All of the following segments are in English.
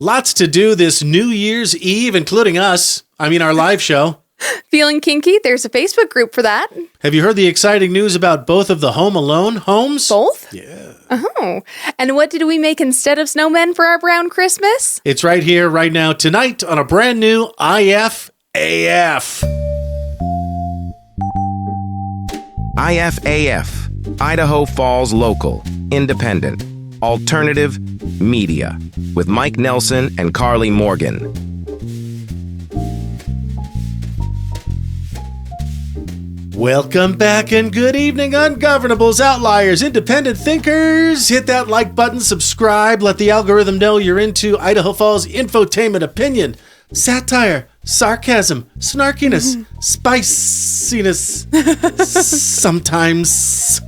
Lots to do this New Year's Eve, including us. Our live show. Feeling kinky? There's a Facebook group for that. Have you heard the exciting news about both of the Home Alone homes? Both? Yeah. Oh. And what did we make instead of snowmen for our brown Christmas? It's right here, right now, tonight on a brand new IFAF. IFAF, Idaho Falls Local, Independent, Alternative Media, with Mike Nelson and Karley Morgan. Welcome back and good evening, ungovernables, outliers, independent thinkers. Hit that like button, subscribe, let the algorithm know you're into Idaho Falls infotainment, opinion, satire, sarcasm, snarkiness, spiciness, sometimes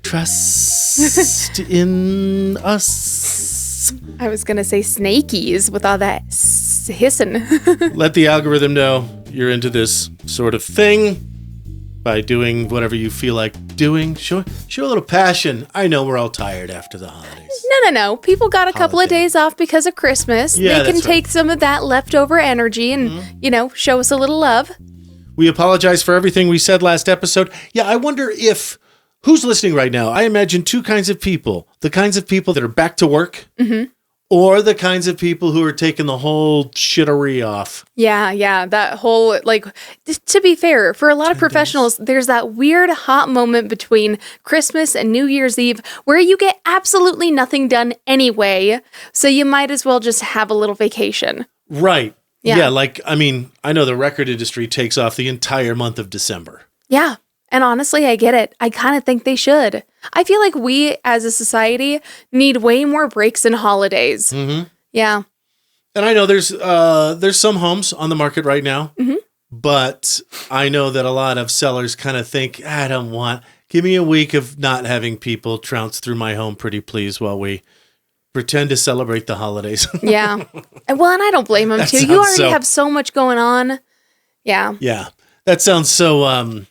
trust in us. I was going to say snakies with all that hissing. Let the algorithm know you're into this sort of thing by doing whatever you feel like doing. Show a little passion. I know we're all tired after the holidays. No. People got a couple of days off because of Christmas. Yeah, they can take some of that leftover energy and, show us a little love. We apologize for everything we said last episode. Yeah, I wonder who's listening right now? I imagine two kinds of people. The kinds of people that are back to work. Mm-hmm. Or the kinds of people who are taking the whole shittery off. Yeah. That whole, to be fair, for a lot of professionals, there's that weird hot moment between Christmas and New Year's Eve where you get absolutely nothing done anyway. So you might as well just have a little vacation. Right. Yeah. I know the record industry takes off the entire month of December. Yeah. And honestly, I get it. I kind of think they should. I feel like we, as a society, need way more breaks and holidays. Mm-hmm. Yeah. And I know there's some homes on the market right now, but I know that a lot of sellers kind of think, give me a week of not having people trounce through my home, pretty please, while we pretend to celebrate the holidays. Yeah. Well, and I don't blame them, too. You already have so much going on. Yeah. Yeah. That sounds so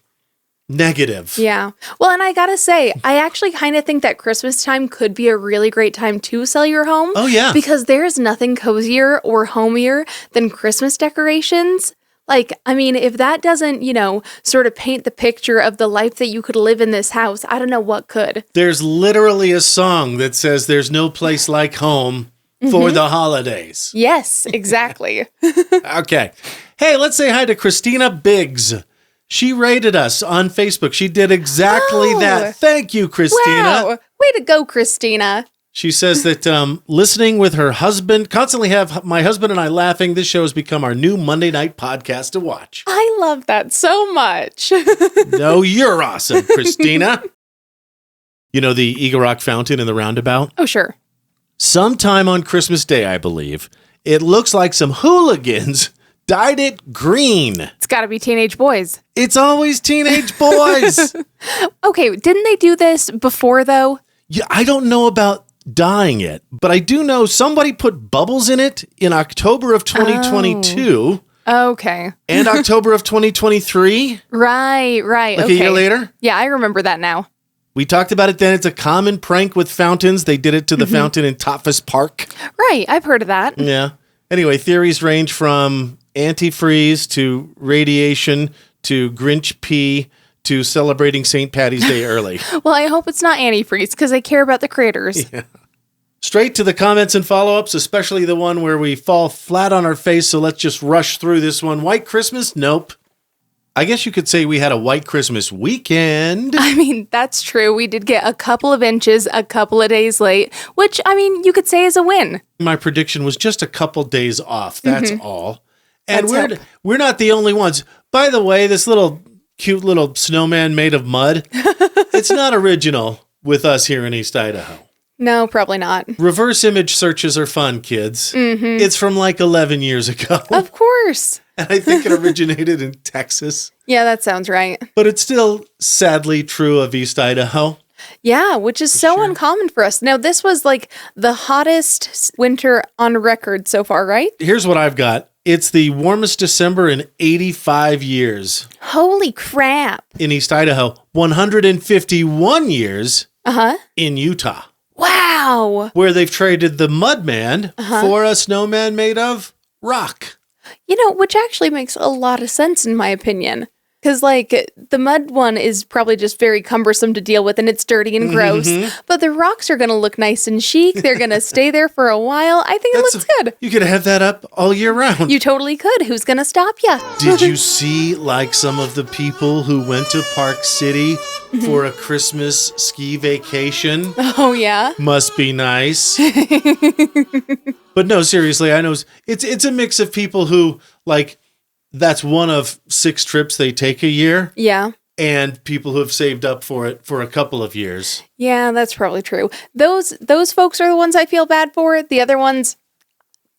negative. Yeah. Well, and I gotta say, I actually kind of think that Christmas time could be a really great time to sell your home. Oh, yeah. Because there's nothing cozier or homier than Christmas decorations. If that doesn't, sort of paint the picture of the life that you could live in this house, I don't know what could. There's literally a song that says there's no place like home for the holidays. Yes, exactly. Okay. Hey, let's say hi to Christina Biggs. She rated us on Facebook. She did exactly that. Thank you, Christina. Wow. Way to go, Christina. She says that listening with her husband, constantly have my husband and I laughing. This show has become our new Monday night podcast to watch. I love that so much. No, you're awesome, Christina. You know the Eagle Rock Fountain in the roundabout? Oh, sure. Sometime on Christmas Day, I believe, it looks like some hooligans dyed it green. It's got to be teenage boys. It's always teenage boys. Okay, didn't they do this before, though? Yeah, I don't know about dyeing it, but I do know somebody put bubbles in it in October of 2022. Oh. Okay. And October of 2023. Right. A year later. Yeah, I remember that now. We talked about it then. It's a common prank with fountains. They did it to the fountain in Topfus Park. Right, I've heard of that. Yeah. Anyway, theories range from antifreeze to radiation to Grinch pee to celebrating St. Patty's Day early. Well, I hope it's not antifreeze because I care about the critters. Yeah. Straight to the comments and follow-ups, especially the one where we fall flat on our face, so let's just rush through this one. White Christmas? Nope. I guess you could say we had a white Christmas weekend. That's true. We did get a couple of inches a couple of days late, which, you could say is a win. My prediction was just a couple days off. That's all. And we're not the only ones. By the way, this cute little snowman made of mud, it's not original with us here in East Idaho. No, probably not. Reverse image searches are fun, kids. Mm-hmm. It's from 11 years ago. Of course. And I think it originated in Texas. Yeah, that sounds right. But it's still sadly true of East Idaho. Yeah, which is so uncommon for us. Now, this was the hottest winter on record so far, right? Here's what I've got. It's the warmest December in 85 years. Holy crap. In East Idaho. 151 years in Utah. Wow. where they've traded the mud man for a snowman made of rock. Which actually makes a lot of sense in my opinion. Because, the mud one is probably just very cumbersome to deal with, and it's dirty and gross. But the rocks are going to look nice and chic. They're going to stay there for a while. I think it looks good. You could have that up all year round. You totally could. Who's going to stop you? Did you see, some of the people who went to Park City for a Christmas ski vacation? Oh, yeah? Must be nice. But no, seriously, I know it's a mix of people who, that's one of 6 trips they take a year. Yeah. And people who have saved up for it for a couple of years. Yeah, that's probably true. Those folks are the ones I feel bad for. The other ones,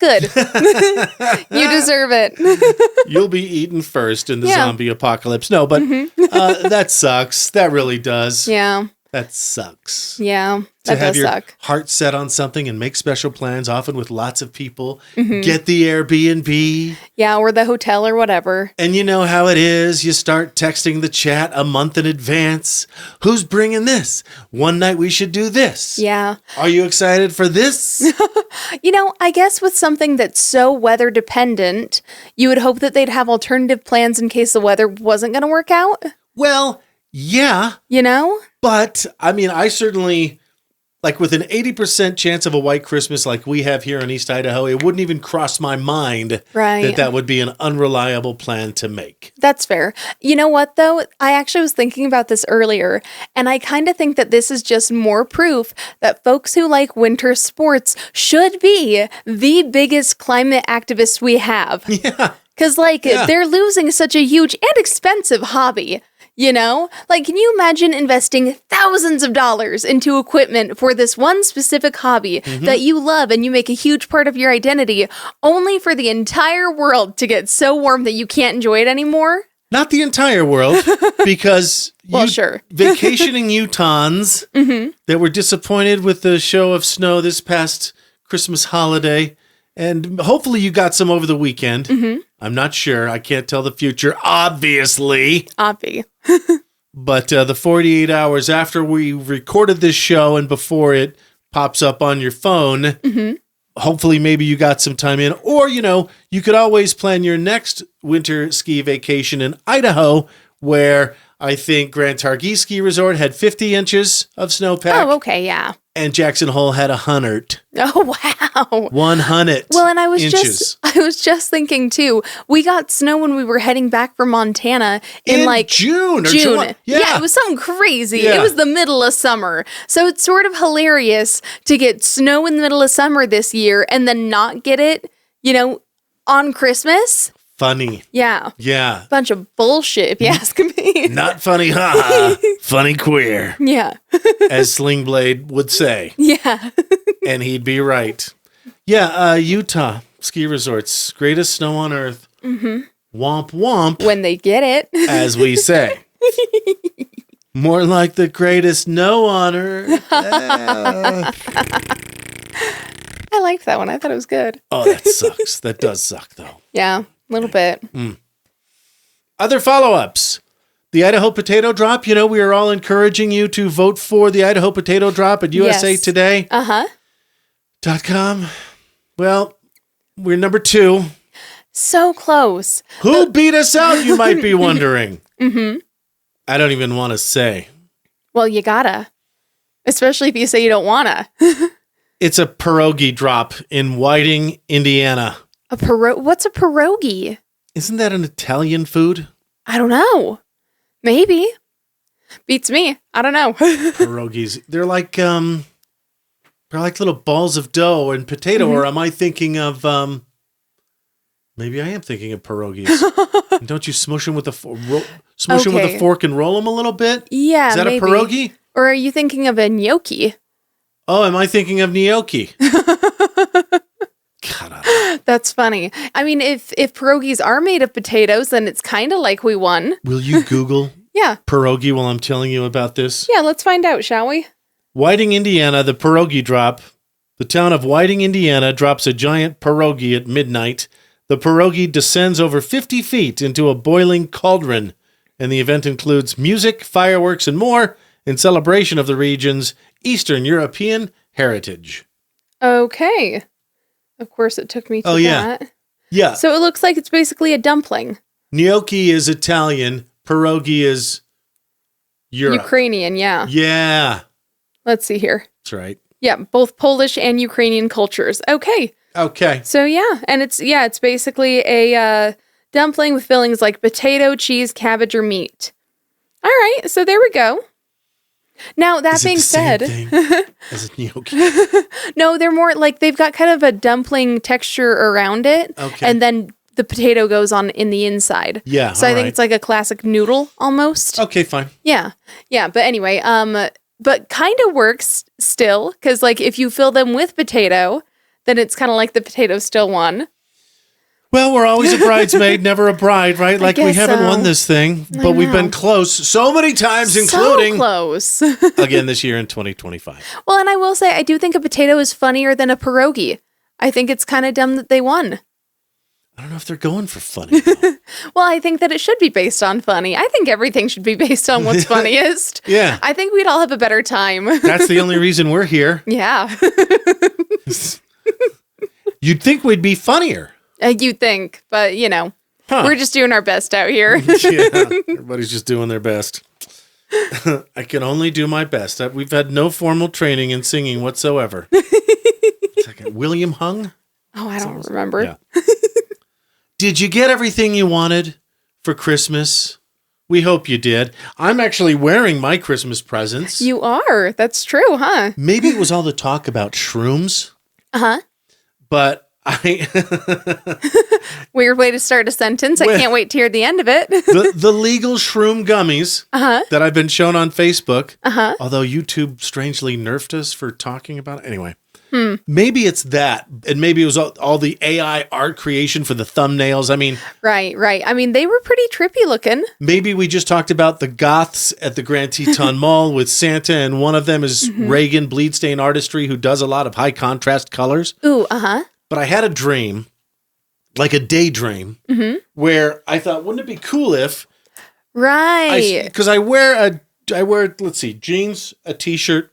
good. You deserve it. You'll be eaten first in the zombie apocalypse. No, but that sucks. That really does. Yeah. That sucks. Yeah, that does suck. To have your heart set on something and make special plans, often with lots of people. Get the Airbnb. Yeah, or the hotel or whatever. And you know how it is. You start texting the chat a month in advance. Who's bringing this? One night we should do this. Yeah. Are you excited for this? I guess with something that's so weather dependent, you would hope that they'd have alternative plans in case the weather wasn't going to work out. Well, yeah. But, I certainly, with an 80% chance of a white Christmas like we have here in East Idaho, it wouldn't even cross my mind that would be an unreliable plan to make. That's fair. You know what, though? I actually was thinking about this earlier, and I kind of think that this is just more proof that folks who like winter sports should be the biggest climate activists we have. Yeah. Because, they're losing such a huge and expensive hobby. Can you imagine investing thousands of dollars into equipment for this one specific hobby that you love and you make a huge part of your identity, only for the entire world to get so warm that you can't enjoy it anymore? Not the entire world, because sure. Vacationing Utahns that were disappointed with the show of snow this past Christmas holiday, and hopefully you got some over the weekend. I'm not sure. I can't tell the future, obviously. But the 48 hours after we recorded this show and before it pops up on your phone, hopefully maybe you got some time in. Or, you could always plan your next winter ski vacation in Idaho, where I think Grand Targhee Ski Resort had 50 inches of snowpack. Oh, okay, yeah. And Jackson Hole had 100. Oh, wow. 100 Well, and I was inches. just thinking too, we got snow when we were heading back from Montana in June. Or June. July. Yeah, it was something crazy. Yeah. It was the middle of summer. So it's sort of hilarious to get snow in the middle of summer this year and then not get it, on Christmas. Funny. Yeah. Yeah. Bunch of bullshit, if you ask me. Not funny, haha. Funny queer. Yeah. As Sling Blade would say. Yeah. And he'd be right. Yeah, Utah ski resorts, greatest snow on earth. Womp womp. When they get it. As we say. More like the greatest snow on earth. I liked that one. I thought it was good. Oh, that sucks. That does suck, though. Yeah, a little bit. Other follow-ups. The Idaho Potato Drop. We are all encouraging you to vote for the Idaho Potato Drop at USA Today. .com. Well, we're number 2. So close. Who beat us out, you might be wondering? I don't even want to say. Well, you gotta. Especially if you say you don't wanna. It's a pierogi drop in Whiting, Indiana. What's a pierogi? Isn't that an Italian food? I don't know. Maybe. Beats me. I don't know. Pierogies. They're like little balls of dough and potato, or am I thinking of maybe I am thinking of pierogies. And don't you smush them with a with a fork and roll them a little bit? Yeah, Is that maybe. a pierogi? Or are you thinking of a gnocchi? Oh, am I thinking of gnocchi? God, That's funny. I mean, if pierogies are made of potatoes, then it's kind of like we won. will you Google Yeah. pierogi while I'm telling you about this? Yeah, let's find out, shall we? Whiting, Indiana, the pierogi drop. The town of Whiting, Indiana drops a giant pierogi at midnight. The pierogi descends over 50 feet into a boiling cauldron, and the event includes music, fireworks, and more in celebration of the region's Eastern European heritage. Okay. Of course, it took me to that. Yeah. So it looks like it's basically a dumpling. Gnocchi is Italian. Pierogi is Europe. Ukrainian, yeah. Yeah. Let's see here. That's right. Yeah, both Polish and Ukrainian cultures. Okay. So yeah, and it's basically a dumpling with fillings like potato, cheese, cabbage, or meat. All right, so there we go. Now, that being said, same thing as a gnocchi? No, they're more like they've got kind of a dumpling texture around it, and then the potato goes on in the inside. Yeah, so I think it's like a classic noodle almost. Okay, fine. Yeah, but anyway, but kind of works still because like if you fill them with potato, then it's kind of like the potato still won. Well, we're always a bridesmaid, never a bride, right? Like we haven't won this thing, but we've been close so many times, including so close again this year in 2025. Well, and I will say, I do think a potato is funnier than a pierogi. I think it's kind of dumb that they won. I don't know if they're going for funny. Well, I think that it should be based on funny. I think everything should be based on what's funniest. Yeah. I think we'd all have a better time. That's the only reason we're here. Yeah. You'd think we'd be funnier. You'd think, but we're just doing our best out here. Yeah, everybody's just doing their best. I can only do my best. We've had no formal training in singing whatsoever. William Hung? Oh, I don't remember. Yeah. Did you get everything you wanted for Christmas? We hope you did. I'm actually wearing my Christmas presents. You are. That's true, huh? Maybe it was all the talk about shrooms. Uh-huh. But Weird way to start a sentence. I can't wait to hear the end of it. the legal shroom gummies that I've been shown on Facebook, although YouTube strangely nerfed us for talking about it. Anyway, maybe it's that. And maybe it was all the AI art creation for the thumbnails. I mean... Right. I mean, they were pretty trippy looking. Maybe we just talked about the goths at the Grand Teton Mall with Santa, and one of them is Reagan Bleedstain Artistry, who does a lot of high contrast colors. Ooh, But I had a dream, like a daydream, where I thought, wouldn't it be cool if... Right. Because I wear, let's see, jeans, a t-shirt,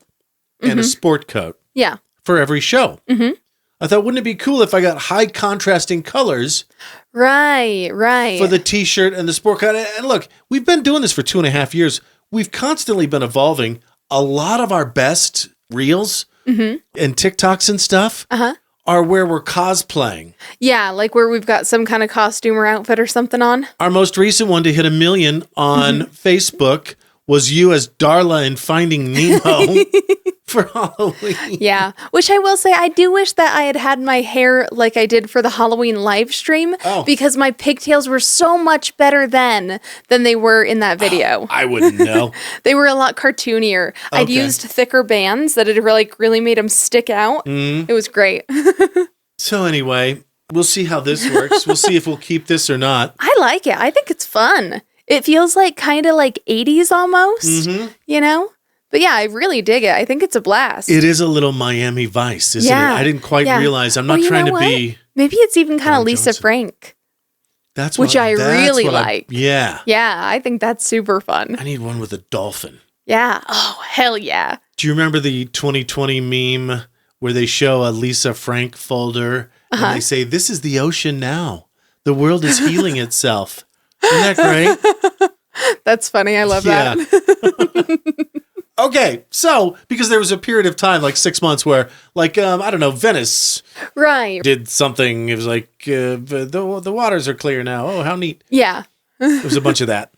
and a sport coat. Yeah. For every show. I thought, wouldn't it be cool if I got high contrasting colors? Right. For the t-shirt and the sport coat. And look, we've been doing this for 2.5 years. We've constantly been evolving. A lot of our best reels and TikToks and stuff are where we're cosplaying. Yeah, like where we've got some kind of costume or outfit or something on. Our most recent one to hit 1 million on Facebook was you as Darla in Finding Nemo for Halloween. Yeah, which I will say, I do wish that I had my hair like I did for the Halloween live stream because my pigtails were so much better then than they were in that video. I wouldn't know. They were a lot cartoonier. Okay. I'd used thicker bands that had really made them stick out. It was great. So anyway, we'll see how this works. We'll see if we'll keep this or not. I like it. I think it's fun. It feels like kind of like 80s almost, But yeah, I really dig it. I think it's a blast. It is a little Miami Vice, isn't it? I didn't quite realize. I'm not trying to be... Maybe it's even kind of Lisa Frank. Which I really like. Yeah, I think that's super fun. I need one with a dolphin. Yeah. Oh, hell yeah. Do you remember the 2020 meme where they show a Lisa Frank folder and they say, "This is the ocean now. The world is healing itself." Isn't that great? That's funny. I love that. Okay, so because there was a period of time, like 6 months, where, like, I don't know, Venice did something. It was like, the waters are clear now. Oh, how neat. Yeah. There was a bunch of that.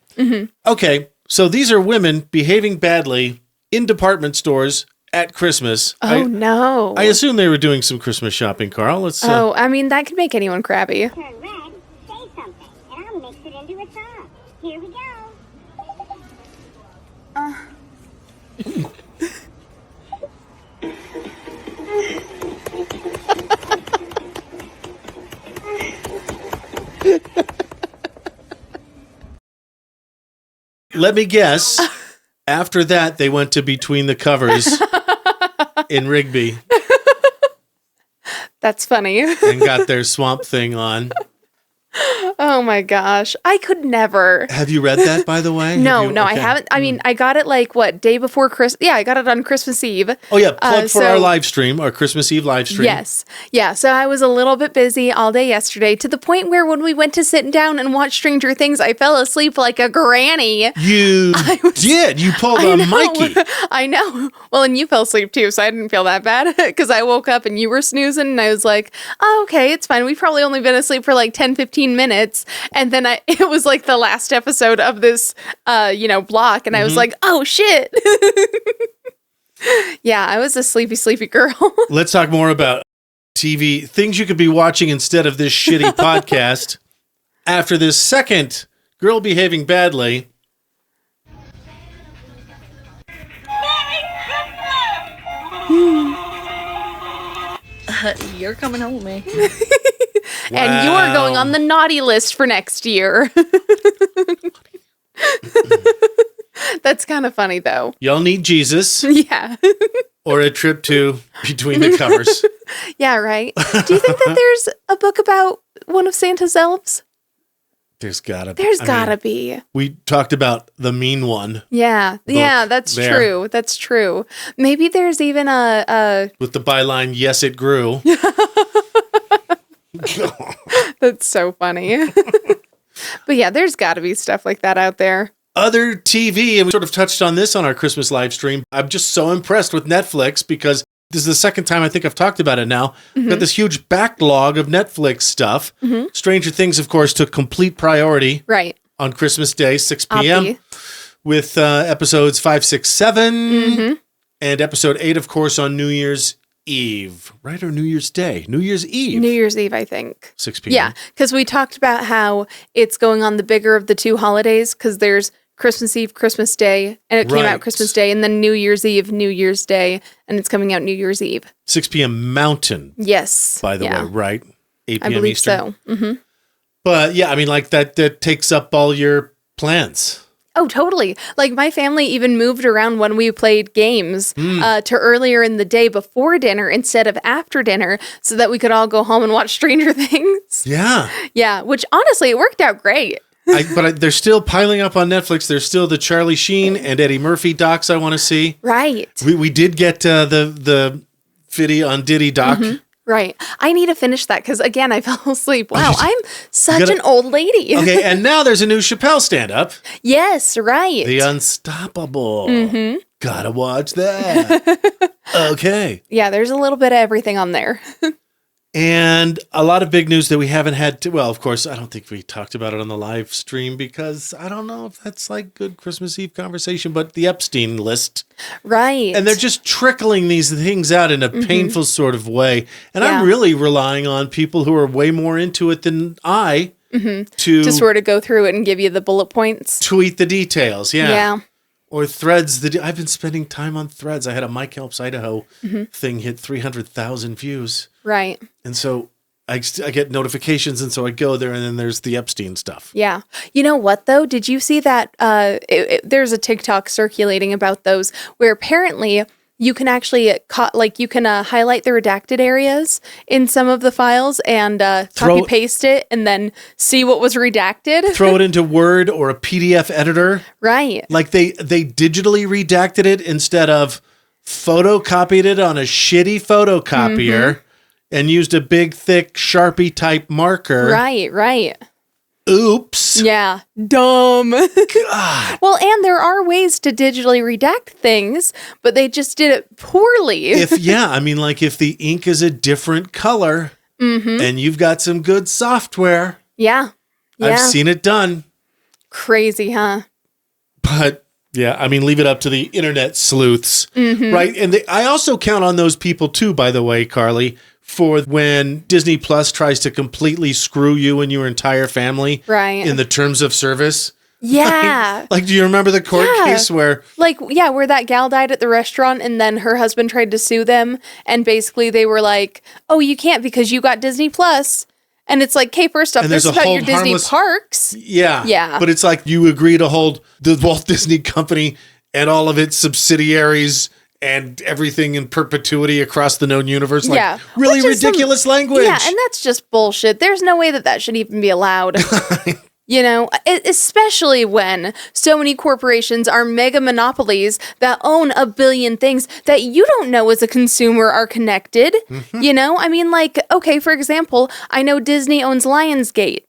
Okay, so these are women behaving badly in department stores at Christmas. Oh, no. I assume they were doing some Christmas shopping, Carl. Let's. I mean, that could make anyone crabby. Turn red, say something, and I'll mix it into a song. Here we go. Let me guess. After that, they went to Between the Covers in Rigby. That's funny. And got their Swamp Thing on. Oh my gosh. I could never. Have you read that, by the way? No, I Okay. haven't. I mean, I got it like day before Christmas. Yeah, I got it on Christmas Eve. Oh, yeah. Plug for our so- live stream, our Christmas Eve live stream. Yes. Yeah. So I was a little bit busy all day yesterday to the point where when we went to sit down and watch Stranger Things, I fell asleep like a granny. You did. You pulled a Mikey. I know. Well, and you fell asleep too, so I didn't feel that bad because I woke up and you were snoozing and I was like, oh, okay, it's fine. We've probably only been asleep for like 10, 15 minutes. And then it was like the last episode of this, block. And I was like, oh, shit. Yeah, I was a sleepy girl. Let's talk more about TV, things you could be watching instead of this shitty podcast. After this second girl behaving badly. You're coming home with me. And you are going on the naughty list for next year. That's kind of funny, though. Y'all need Jesus Yeah. or a trip to Between the Covers. Yeah, right. Do you think that there's a book about one of Santa's elves? There's gotta be. There's I gotta mean, be. We talked about the mean one Yeah. Yeah, that's there. true. That's true. Maybe there's even a with the byline, yes, it grew. that's so funny. But yeah, there's gotta be stuff like that out there. Other TV, and we sort of touched on this on our Christmas live stream. I'm just so impressed with Netflix because this is the second time I think I've talked about it now. We've got this huge backlog of Netflix stuff. Stranger Things, of course, took complete priority Right. on Christmas Day, 6 p.m. Oppie. with episodes 5, 6, 7, and episode 8, of course, on New Year's Eve, right? Or New Year's Day? New Year's Eve. New Year's Eve, I think. 6 p.m. Yeah, because we talked about how it's going on the bigger of the two holidays because there's Christmas Eve, Christmas Day, and it came Right. out Christmas Day, and then New Year's Eve, New Year's Day, and it's coming out New Year's Eve. 6 p.m. Mountain, Yes. by the Yeah, way, right? 8 I p.m. believe Eastern. so. Hmm. But yeah, I mean, like that takes up all your plans. Oh, totally. Like my family even moved around when we played games to earlier in the day before dinner instead of after dinner so that we could all go home and watch Stranger Things. Yeah. Yeah, which honestly, it worked out great. But they're still piling up on Netflix. There's still the Charlie Sheen and Eddie Murphy docs I want to see. Right. We did get the Fiddy on Diddy doc. Right. I need to finish that because, again, I fell asleep. Wow, I'm such gotta- an old lady. Okay, and now there's a new Chappelle stand-up, Yes, right. The Unstoppable. Gotta watch that. Okay. Yeah, there's a little bit of everything on there. And a lot of big news that we haven't had to, well, of course, I don't think we talked about it on the live stream because I don't know if that's like good Christmas Eve conversation, but the Epstein list. Right. And they're just trickling these things out in a painful sort of way. And Yeah. I'm really relying on people who are way more into it than I to sort of go through it and give you the bullet points. tweet the details. Yeah. Yeah. Or Threads. I've been spending time on Threads. I had a Mike Helps Idaho thing hit 300,000 views. Right. And so I get notifications, and so I go there, and then there's the Epstein stuff. Yeah. You know what, though? Did you see that? There's a TikTok circulating about those where apparently you can actually highlight the redacted areas in some of the files and copy paste it and then see what was redacted. Throw it into Word or a PDF editor. Right. Like they digitally redacted it instead of photocopied it on a shitty photocopier and used a big, thick Sharpie type marker. Right. Oops. Yeah. Dumb. God. Well, and there are ways to digitally redact things, but they just did it poorly. If the ink is a different color and you've got some good software, Yeah. I've seen it done. Crazy, huh? But yeah, I mean, leave it up to the internet sleuths, right? And I also count on those people too, by the way, Karley, for when Disney Plus tries to completely screw you and your entire family Right. in the terms of service. Yeah. Like, do you remember the court case where... Where that gal died at the restaurant and then her husband tried to sue them and basically they were like, oh, you can't because you got Disney Plus. And it's like, okay, first off, And this there's is a about your hold Disney harmless- parks. Yeah. Yeah. But it's like you agree to hold the Walt Disney Company and all of its subsidiaries and everything in perpetuity across the known universe. Like, Yeah. really Which is ridiculous language. Yeah, and that's just bullshit. There's no way that should even be allowed. You know, especially when so many corporations are mega monopolies that own a billion things that you don't know as a consumer are connected. You know, I mean, like, okay, for example, I know Disney owns Lionsgate.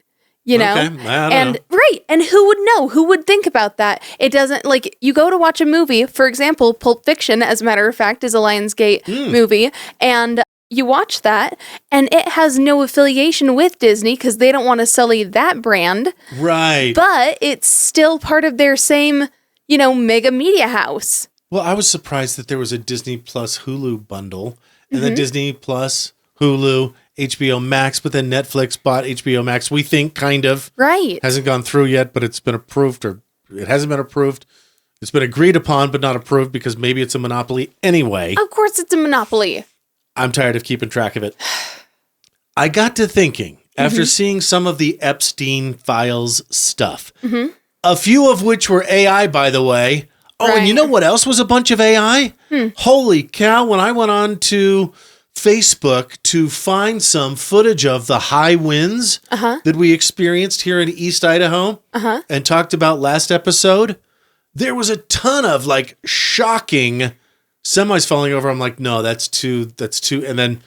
You know, Okay, I don't know. Right. And who would know? Who would think about that? It doesn't, like, you go to watch a movie, for example, Pulp Fiction, as a matter of fact, is a Lionsgate movie. And you watch that, and it has no affiliation with Disney because they don't want to sully that brand. Right. But it's still part of their same, you know, mega media house. Well, I was surprised that there was a Disney Plus Hulu bundle, and then Disney Plus Hulu, HBO Max, but then Netflix bought HBO Max. We think kind of. Right. Hasn't gone through yet, but it's been approved, or it hasn't been approved. It's been agreed upon, but not approved because maybe it's a monopoly anyway. Of course it's a monopoly. I'm tired of keeping track of it. I got to thinking, after seeing some of the Epstein files stuff, a few of which were AI, by the way. Oh, and you know what else was a bunch of AI? Holy cow, when I went on to Facebook to find some footage of the high winds that we experienced here in East Idaho and talked about last episode, there was a ton of like shocking semis falling over. I'm like, no, that's too. And then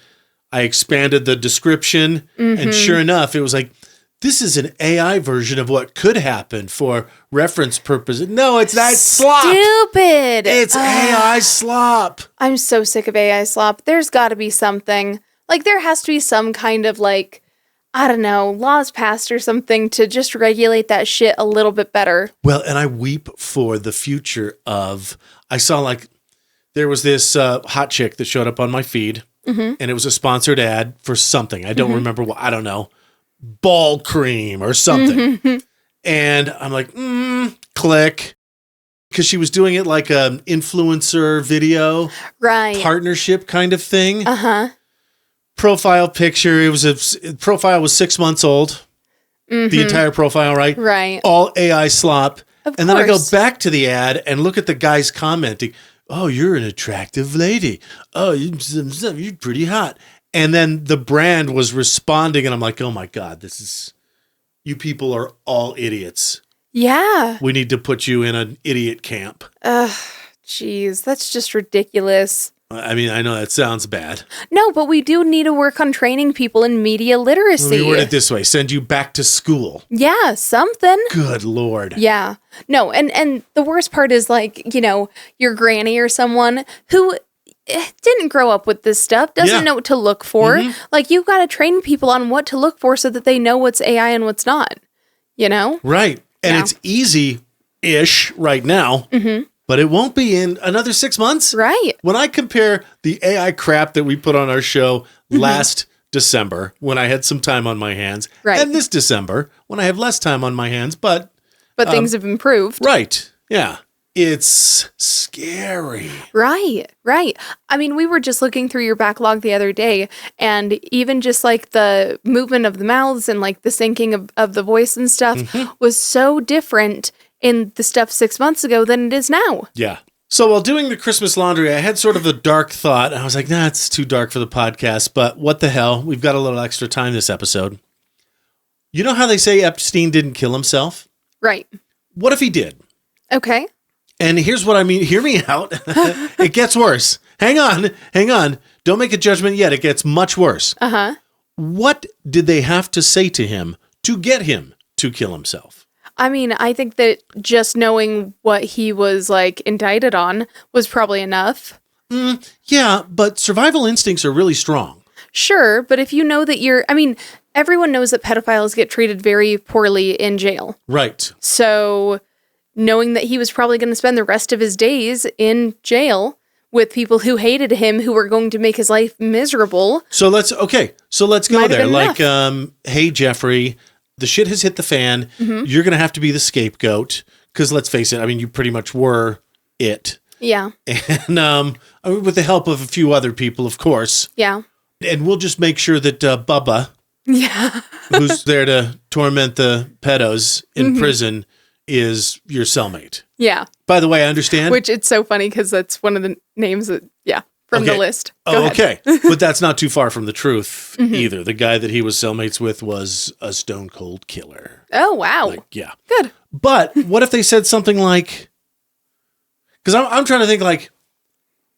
I expanded the description, and sure enough, it was like, this is an AI version of what could happen for reference purposes. No, it's that slop. Stupid. It's AI slop. I'm so sick of AI slop. There's got to be something. Like, there has to be some kind of, like, I don't know, laws passed or something to just regulate that shit a little bit better. Well, and I weep for the future of, I saw like, there was this hot chick that showed up on my feed, and it was a sponsored ad for something. I don't remember what, I don't know, ball cream or something. And I'm like, click. Because she was doing it like an influencer video partnership kind of thing. Profile picture. Profile was 6 months old. The entire profile, right? Right. All AI slop. Of and then I go course. back to the ad and look at the guys commenting. Oh, you're an attractive lady. Oh, you're pretty hot. And then the brand was responding, and I'm like, oh my God, you people are all idiots. Yeah. We need to put you in an idiot camp. Jeez, that's just ridiculous. I mean, I know that sounds bad. No, but we do need to work on training people in media literacy. Let me word it this way. Send you back to school. Yeah, something. Good Lord. Yeah. No, and the worst part is, like, you know, your granny or someone who didn't grow up with this stuff, doesn't know what to look for. Like, you've got to train people on what to look for so that they know what's AI and what's not, you know? Right. And it's easy-ish right now, but it won't be in another 6 months. Right. When I compare the AI crap that we put on our show last December, when I had some time on my hands, and this December, when I have less time on my hands, but things have improved. Right. Yeah. It's scary. Right. I mean, we were just looking through your backlog the other day, and even just like the movement of the mouths and like the syncing of the voice and stuff was so different in the stuff 6 months ago than it is now. Yeah. So while doing the Christmas laundry, I had sort of a dark thought. I was like, nah, it's too dark for the podcast, but what the hell? We've got a little extra time this episode. You know how they say Epstein didn't kill himself? Right. What if he did? Okay. And here's what I mean. Hear me out. It gets worse. Hang on. Don't make a judgment yet. It gets much worse. What did they have to say to him to get him to kill himself? I mean, I think that just knowing what he was, like, indicted on was probably enough. Yeah, but survival instincts are really strong. Sure, but if you know that everyone knows that pedophiles get treated very poorly in jail. Right. So knowing that he was probably going to spend the rest of his days in jail with people who hated him, who were going to make his life miserable. So let's go there. Like, hey, Jeffrey, the shit has hit the fan. You're going to have to be the scapegoat. Because let's face it, I mean, you pretty much were it. Yeah. And with the help of a few other people, of course. Yeah. And we'll just make sure that Bubba, who's there to torment the pedos in prison, is your cellmate. Yeah. By the way, I understand. Which it's so funny because that's one of the names that, from the list. Go ahead. Okay. But that's not too far from the truth either. The guy that he was cellmates with was a stone cold killer. Oh, wow. Like, yeah. Good. But what if they said something like, because I'm trying to think like,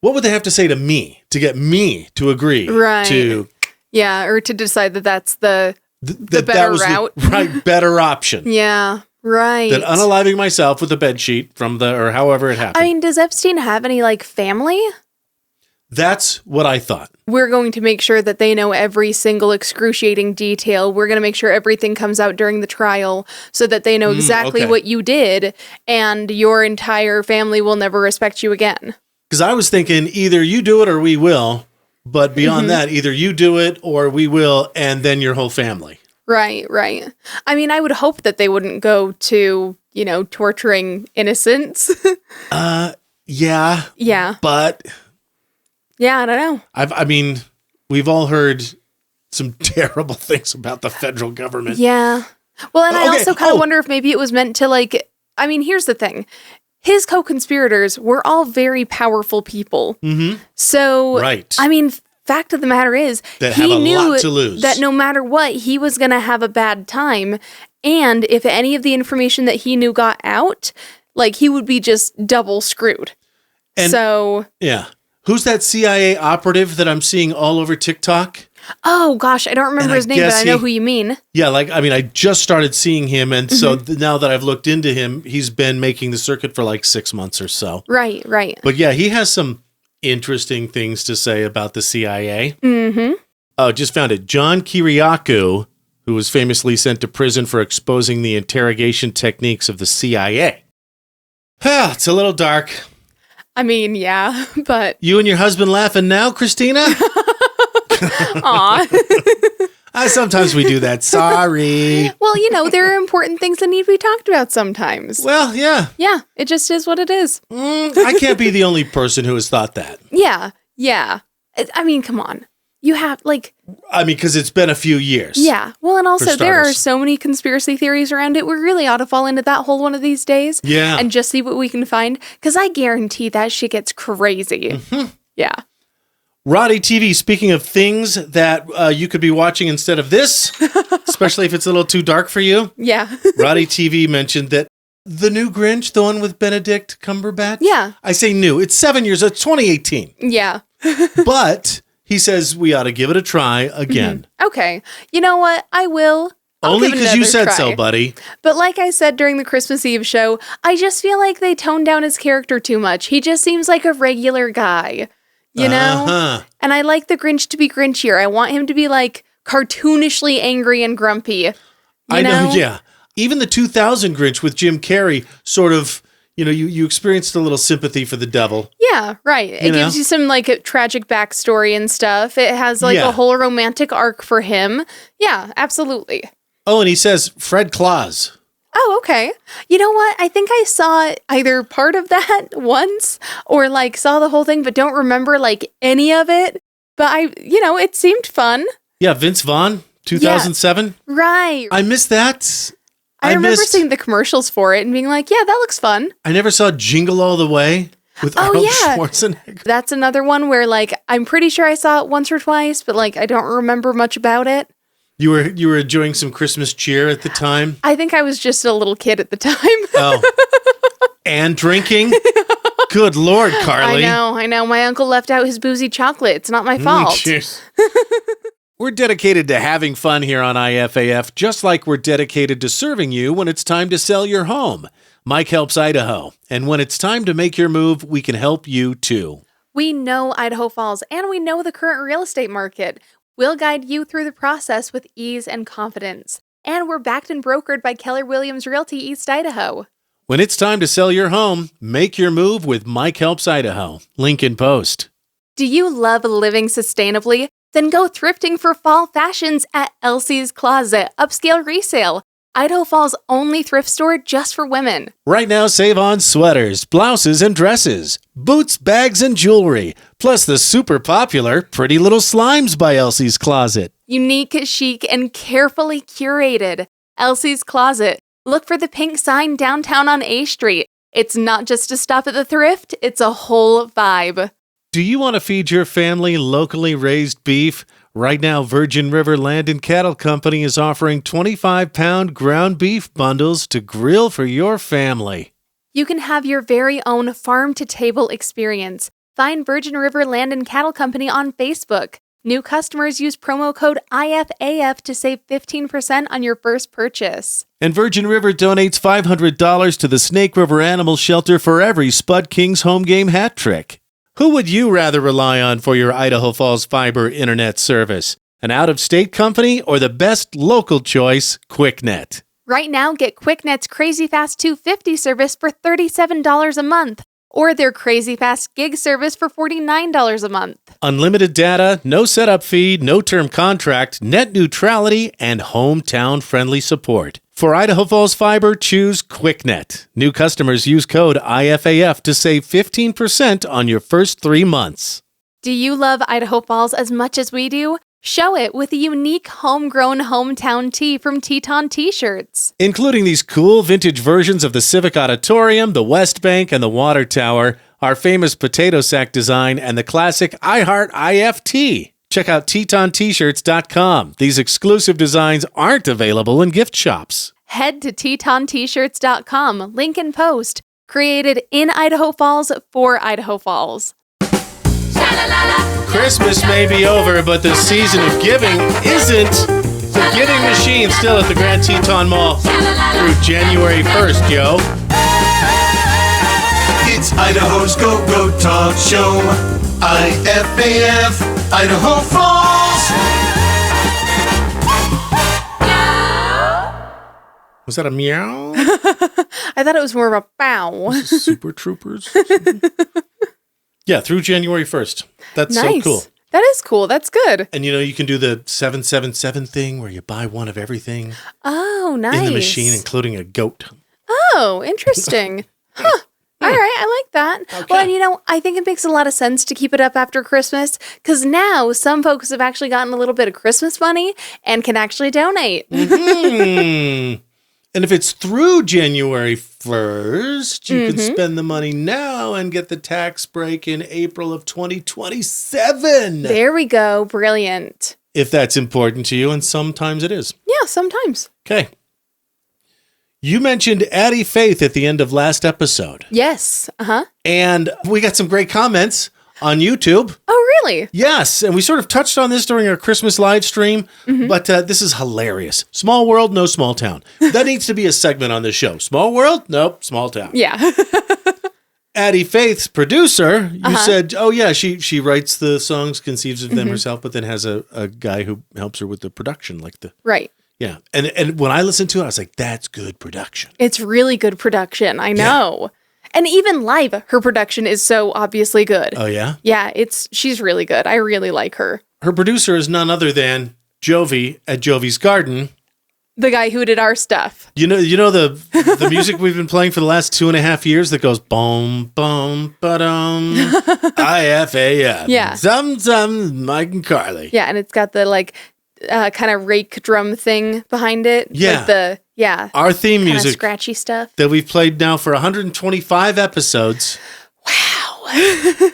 what would they have to say to me to get me to agree to... Yeah, or to decide that that's the better route. Better option. Yeah, right. Than unaliving myself with a bedsheet or however it happened. I mean, does Epstein have any, family? That's what I thought. We're going to make sure that they know every single excruciating detail. We're going to make sure everything comes out during the trial so that they know exactly what you did, and your entire family will never respect you again. Because I was thinking either you do it or we will, but beyond that, either you do it or we will, and then your whole family. Right. I mean, I would hope that they wouldn't go to, torturing innocents. Yeah. Yeah. But... Yeah, I don't know. I mean, we've all heard some terrible things about the federal government. Yeah. Well, and I also kind of wonder if maybe it was meant to here's the thing. His co-conspirators were all very powerful people. Mm-hmm. So, right. I mean, fact of the matter is, that he knew to lose. That no matter what, he was going to have a bad time. And if any of the information that he knew got out, he would be just double screwed. And, yeah. Who's that CIA operative that I'm seeing all over TikTok? Oh, gosh, I don't remember his name, but I know who you mean. Yeah, I just started seeing him, and so now that I've looked into him, he's been making the circuit for 6 months or so. Right. But yeah, he has some interesting things to say about the CIA. Mm-hmm. Oh, just found it. John Kiriakou, who was famously sent to prison for exposing the interrogation techniques of the CIA. It's a little dark. I mean, yeah, but... You and your husband laughing now, Christina? Aw. Sometimes we do that. Sorry. Well, there are important things that need to be talked about sometimes. Well, yeah. Yeah, it just is what it is. I can't be the only person who has thought that. Yeah. I mean, come on. You have, because it's been a few years. Yeah. Well, and also there are so many conspiracy theories around it. We really ought to fall into that hole one of these days. Yeah. And just see what we can find. Because I guarantee that shit gets crazy. Mm-hmm. Yeah. Roddy TV, speaking of things that you could be watching instead of this, especially if it's a little too dark for you. Yeah. Roddy TV mentioned that the new Grinch, the one with Benedict Cumberbatch. Yeah. I say new. It's 7 years. It's 2018. Yeah. But... he says we ought to give it a try again. Mm-hmm. Okay. You know what? I will. Only because you said so, buddy. But like I said during the Christmas Eve show, I just feel like they toned down his character too much. He just seems like a regular guy, you know? And I like the Grinch to be Grinchier. I want him to be cartoonishly angry and grumpy. I know, yeah. Even the 2000 Grinch with Jim Carrey sort of... you experienced a little sympathy for the devil. Yeah, right. It gives you some tragic backstory and stuff. It has a whole romantic arc for him. Yeah, absolutely. Oh, and he says Fred Claus. Oh, okay. You know what? I think I saw either part of that once or saw the whole thing, but don't remember any of it. But it seemed fun. Yeah, Vince Vaughn, 2007. Yeah, right. I missed that. I remember seeing the commercials for it and being like, yeah, that looks fun. I never saw Jingle All the Way with Arnold Schwarzenegger. That's another one where I'm pretty sure I saw it once or twice, but I don't remember much about it. You were enjoying some Christmas cheer at the time? I think I was just a little kid at the time. Oh. And drinking? Good Lord, Karley. I know. My uncle left out his boozy chocolate. It's not my fault. We're dedicated to having fun here on IFAF, just like we're dedicated to serving you when it's time to sell your home. Mike helps Idaho, and when it's time to make your move, we can help you too. We know Idaho Falls, and we know the current real estate market. We'll guide you through the process with ease and confidence. And we're backed and brokered by Keller Williams Realty East Idaho. When it's time to sell your home, make your move with Mike helps Idaho. Link in post. Do you love living sustainably? Then go thrifting for fall fashions at Elsie's Closet Upscale Resale, Idaho Falls' only thrift store just for women. Right now, save on sweaters, blouses, and dresses, boots, bags, and jewelry, plus the super popular Pretty Little Slimes by Elsie's Closet. Unique, chic, and carefully curated. Elsie's Closet. Look for the pink sign downtown on A Street. It's not just a stop at the thrift, it's a whole vibe. Do you want to feed your family locally raised beef? Right now, Virgin River Land and Cattle Company is offering 25-pound ground beef bundles to grill for your family. You can have your very own farm-to-table experience. Find Virgin River Land and Cattle Company on Facebook. New customers use promo code IFAF to save 15% on your first purchase. And Virgin River donates $500 to the Snake River Animal Shelter for every Spud Kings home game hat trick. Who would you rather rely on for your Idaho Falls fiber internet service? An out-of-state company or the best local choice, QuickNet? Right now, get QuickNet's Crazy Fast 250 service for $37 a month, or their Crazy Fast Gig service for $49 a month. Unlimited data, no setup fee, no term contract, net neutrality, and hometown-friendly support. For Idaho Falls Fiber, choose QuickNet. New customers use code IFAF to save 15% on your first 3 months. Do you love Idaho Falls as much as we do? Show it with a unique homegrown hometown tee from Teton T-shirts. Including these cool vintage versions of the Civic Auditorium, the West Bank, and the Water Tower, our famous potato sack design, and the classic I Heart IFT. Check out TetonT-shirts.com. These exclusive designs aren't available in gift shops. Head to TetonT-shirts.com, link in post. Created in Idaho Falls for Idaho Falls. Christmas may be over, but the season of giving isn't. The Giving Machine still at the Grand Teton Mall through January 1st, yo. It's Idaho's Go-Go Talk Show. IFAF, Idaho Falls. Was that a meow? I thought it was more of a bow. Super Troopers? Yeah, through January 1st. That's Nice. so cool. That is cool. That's good. And you can do the 777 thing where you buy one of everything Oh, nice. in the machine, including a goat. Oh, interesting. Huh. All right, I like that. Okay. Well, and I think it makes a lot of sense to keep it up after Christmas because now some folks have actually gotten a little bit of Christmas money and can actually donate. And if it's through January 1st, you can spend the money now and get the tax break in April of 2027. There we go. Brilliant. If that's important to you, and sometimes it is. Yeah, sometimes. Okay. You mentioned Addie Faith at the end of last episode. Yes. Uh-huh. And we got some great comments on YouTube. Oh, really? Yes, and we sort of touched on this during our Christmas live stream, but this is hilarious. Small world, no small town. That needs to be a segment on this show. Small world, nope, small town. Yeah. Addie Faith's producer, you said, oh yeah, she writes the songs, conceives of them herself, but then has a guy who helps her with the production, Right. Yeah. And when I listened to it, I was like, that's good production. It's really good production. I know. And even live, her production is so obviously good. Oh yeah? Yeah, she's really good. I really like her. Her producer is none other than Jovi at Jovi's Garden. The guy who did our stuff. You know the music we've been playing for the last 2.5 years that goes boom, boom, ba-dum, IFAF. Yeah. Zum, Mike and Karley. Yeah, and it's got the kind of rake drum thing behind it. Yeah. Our theme kind of music scratchy stuff. that we've played now for 125 episodes. Wow.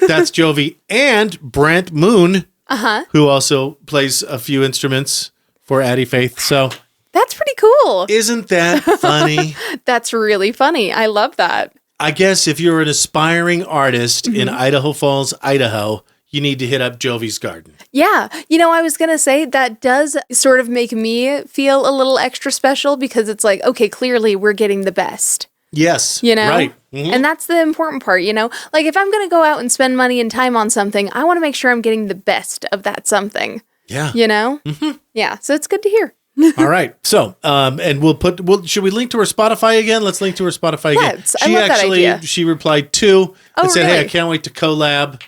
That's Jovi and Brant Moon, Uh-huh. who also plays a few instruments for Addie Faith. So That's pretty cool. isn't that funny? That's really funny. I love that. I guess if you're an aspiring artist in Idaho Falls, Idaho, you need to hit up Jovi's Garden. Yeah. I was going to say that does sort of make me feel a little extra special because it's like, okay, clearly we're getting the best. Yes. Right. Mhm. And that's the important part, Like if I'm going to go out and spend money and time on something, I want to make sure I'm getting the best of that something. Yeah. Yeah. So it's good to hear. All right. So, and should we link to her Spotify again? Let's link to her Spotify again. Let's. I love that idea. She replied too and said, hey, really? I can't wait to collab.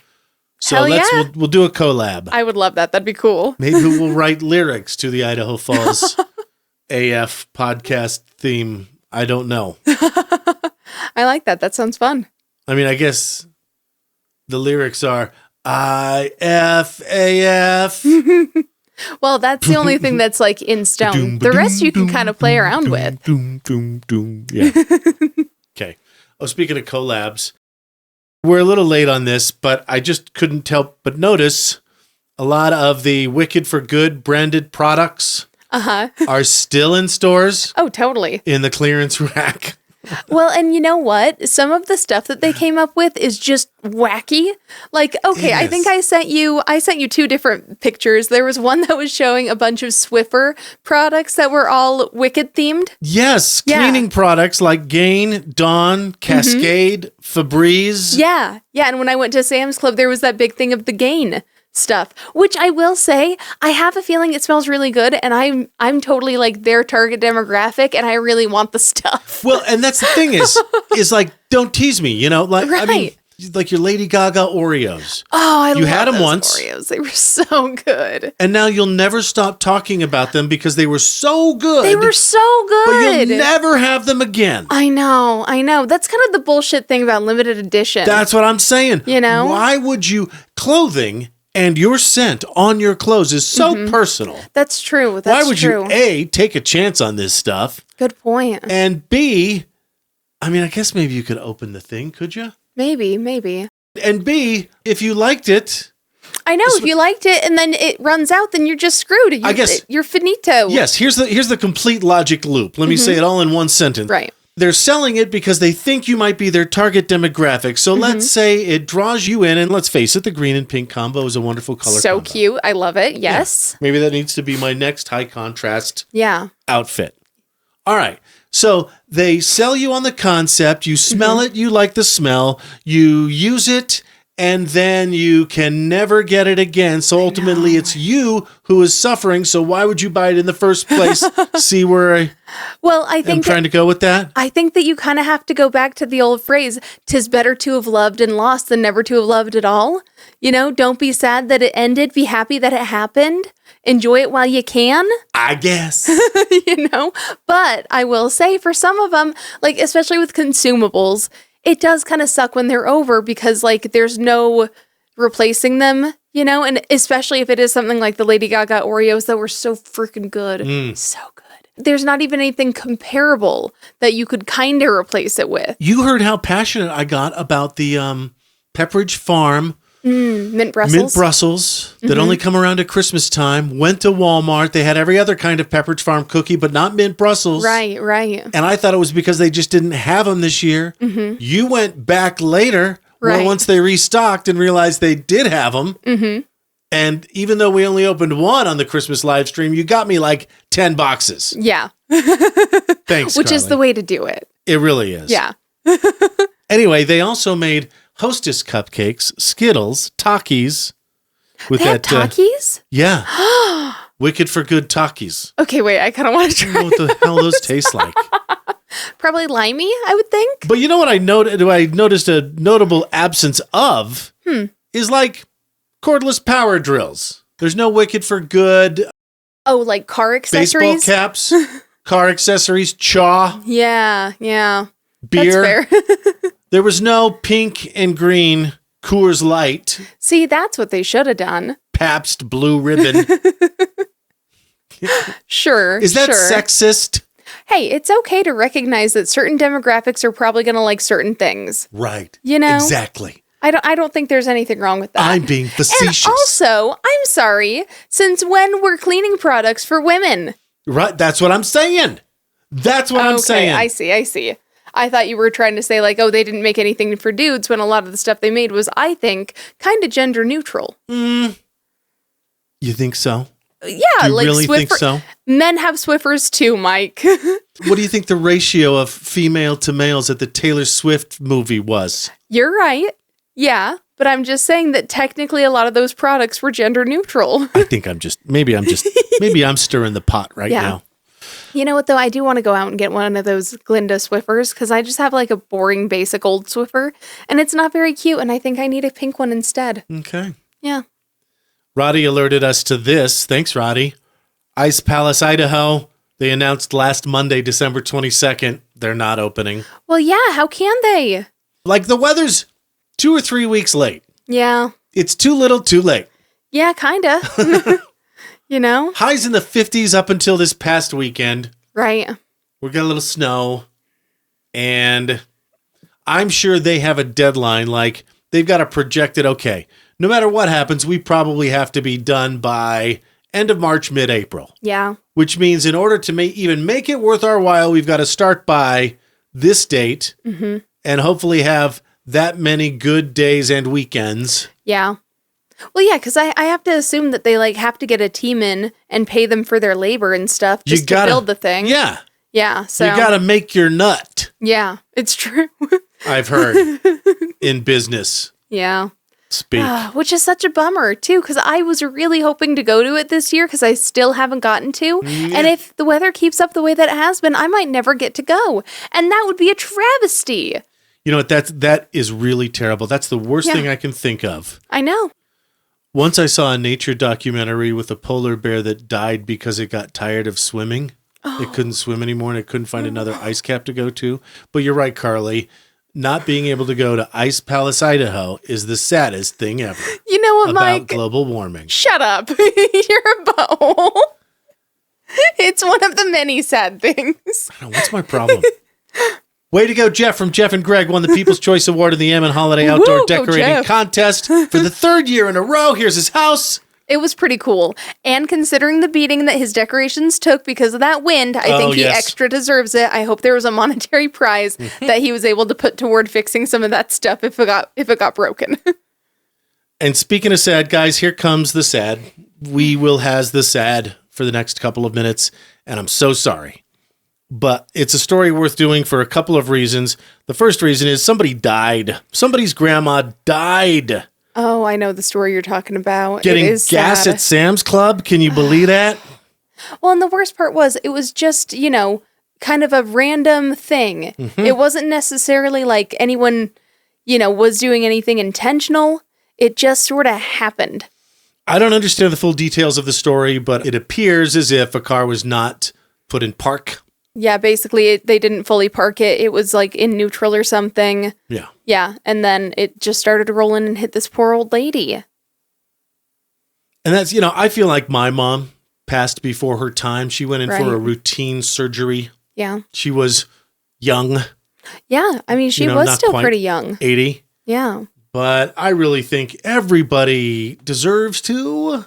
So Hell yeah. we'll do a collab. I would love that. That'd be cool. Maybe we'll write lyrics to the Idaho Falls AF podcast theme. I don't know. I like that. That sounds fun. I mean, I guess the lyrics are IFAF. Well, that's the only thing that's in stone. The rest you can kind of play around with. Yeah. Okay. Oh, speaking of collabs, we're a little late on this, but I just couldn't help but notice a lot of the Wicked for Good branded products are still in stores. Oh, totally. In the clearance rack. Well, and you know what? Some of the stuff that they came up with is just wacky. Like, okay, I think I sent you 2 different pictures. There was one that was showing a bunch of Swiffer products that were all Wicked themed. Yes, cleaning products like Gain, Dawn, Cascade, Febreze. Yeah, and when I went to Sam's Club, there was that big thing of the Gain stuff, which I will say, I have a feeling it smells really good, and I'm totally like their target demographic, and I really want the stuff. Well, and that's the thing is like, don't tease me, like, I mean, like your Lady Gaga Oreos. Oh, you love had them those once. Oreos. They were so good. And now you'll never stop talking about them because they were so good. They were so good. But you'll never have them again. I know. That's kind of the bullshit thing about limited edition. That's what I'm saying. Why would you, clothing and your scent on your clothes is so personal. That's true. Why would you, A, take a chance on this stuff? Good point. And B, I mean, I guess maybe you could open the thing, could you? Maybe. And B, if you liked it. I know, if you liked it and then it runs out, then you're just screwed. I guess. You're finito. Yes, here's the complete logic loop. Let me say it all in one sentence. Right. They're selling it because they think you might be their target demographic. So let's say it draws you in, and let's face it, the green and pink combo is a wonderful color combo. So cute. I love it. Yes. Yeah. Maybe that needs to be my next high contrast outfit. All right. So they sell you on the concept. You smell it. You like the smell. You use it. And then you can never get it again. So ultimately, it's you who is suffering. So why would you buy it in the first place? See where I think I'm trying to go with that? I think that you kind of have to go back to the old phrase, 'tis better to have loved and lost than never to have loved at all. Don't be sad that it ended. Be happy that it happened. Enjoy it while you can. I guess. But I will say for some of them, like especially with consumables, it does kind of suck when they're over because like there's no replacing them, and especially if it is something like the Lady Gaga Oreos that were so freaking good. So good. There's not even anything comparable that you could kind of replace it with. You heard how passionate I got about the Pepperidge Farm mint Brussels that only come around at Christmas time. Went to Walmart. They had every other kind of Pepperidge Farm cookie, but not mint Brussels. Right. And I thought it was because they just didn't have them this year. You went back later, once they restocked and realized they did have them. And even though we only opened one on the Christmas live stream, you got me like 10 boxes. Yeah. Thanks, Which Karley. is the way to do it. It really is. Yeah. Anyway, they also made Hostess cupcakes, Skittles, Takis. They had Takis? Yeah. Wicked for Good Takis. Okay, wait, I kind of want to try. I don't know what the hell those taste like. Probably limey, I would think. But you know what I noticed a notable absence of is like cordless power drills. There's no Wicked for Good. Oh, like car accessories? Baseball caps, car accessories, chaw. Yeah. Beer. That's fair. There was no pink and green Coors Light. See, that's what they should have done. Pabst Blue Ribbon. Sure. Is that sexist? Hey, it's okay to recognize that certain demographics are probably going to like certain things. Right. Exactly. I don't think there's anything wrong with that. I'm being facetious. And also, I'm sorry, since when were cleaning products for women? Right. That's what I'm saying. I'm saying. I see. I thought you were trying to say like, oh, they didn't make anything for dudes when a lot of the stuff they made was, I think, kind of gender neutral. You think so? Yeah, do you like really think so? Men have Swiffers too, Mike. What do you think the ratio of female to males at the Taylor Swift movie was? You're right. Yeah, but I'm just saying that technically a lot of those products were gender neutral. I think maybe I'm stirring the pot right now. You know what, though? I do want to go out and get one of those Glinda Swiffers because I just have like a boring, basic old Swiffer, and it's not very cute, and I think I need a pink one instead. Okay. Yeah. Roddy alerted us to this. Thanks, Roddy. Ice Palace, Idaho. They announced last Monday, December 22nd, they're not opening. Well, yeah, how can they? Like the weather's 2 or 3 weeks late. Yeah. It's too little, too late. Yeah, kind of. Highs in the 50s up until this past weekend. Right. We got a little snow. And I'm sure they have a deadline. Like they've got a projected, okay, no matter what happens, we probably have to be done by end of March, mid-April. Yeah. Which means in order to even make it worth our while, we've got to start by this date and hopefully have that many good days and weekends. Yeah. Well, yeah, because I have to assume that they like have to get a team in and pay them for their labor and stuff just to build the thing. Yeah. Yeah. So you got to make your nut. Yeah, it's true. I've heard in business. Yeah. Speak. Which is such a bummer, too, because I was really hoping to go to it this year because I still haven't gotten to. Yeah. And if the weather keeps up the way that it has been, I might never get to go. And that would be a travesty. You know what? That is really terrible. That's the worst thing I can think of. I know. Once I saw a nature documentary with a polar bear that died because it got tired of swimming. It couldn't swim anymore and it couldn't find another ice cap to go to. But you're right, Karley. Not being able to go to Ice Palace, Idaho is the saddest thing ever. You know what, about Mike? Global warming. Shut up. You're a butthole. It's one of the many sad things. I don't know, what's my problem? Way to go, Jeff from Jeff and Greg won the People's Choice Award in the Ammon Holiday Outdoor Woo, go Decorating Jeff. Contest for the third year in a row. Here's his house. It was pretty cool. And considering the beating that his decorations took because of that wind, I think he extra deserves it. I hope there was a monetary prize that he was able to put toward fixing some of that stuff if it got broken. And speaking of sad, guys, here comes the sad. We will has the sad for the next couple of minutes, and I'm so sorry. But it's a story worth doing for a couple of reasons. The first reason is somebody died. Somebody's grandma died. Oh, I know the story you're talking about. Getting it is gas sad. at Sam's Club. Can you believe that? Well, and the worst part was it was just, kind of a random thing. It wasn't necessarily like anyone, was doing anything intentional. It just sort of happened. I don't understand the full details of the story, but it appears as if a car was not put in park. Yeah, basically they didn't fully park it. It was like in neutral or something. Yeah. Yeah, and then it just started rolling and hit this poor old lady. And that's, I feel like my mom passed before her time. She went in for a routine surgery. Yeah. She was young. Yeah, I mean, she was still pretty young. 80. Yeah. But I really think everybody deserves to.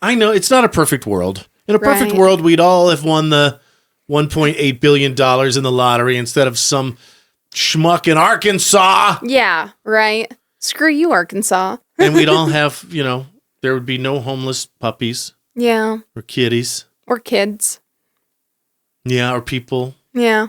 I know it's not a perfect world. In a perfect world, we'd all have won the $1.8 billion in the lottery instead of some schmuck in Arkansas. Yeah, right. Screw you, Arkansas. And we'd all have, there would be no homeless puppies. Yeah. Or kitties. Or kids. Yeah, or people. Yeah.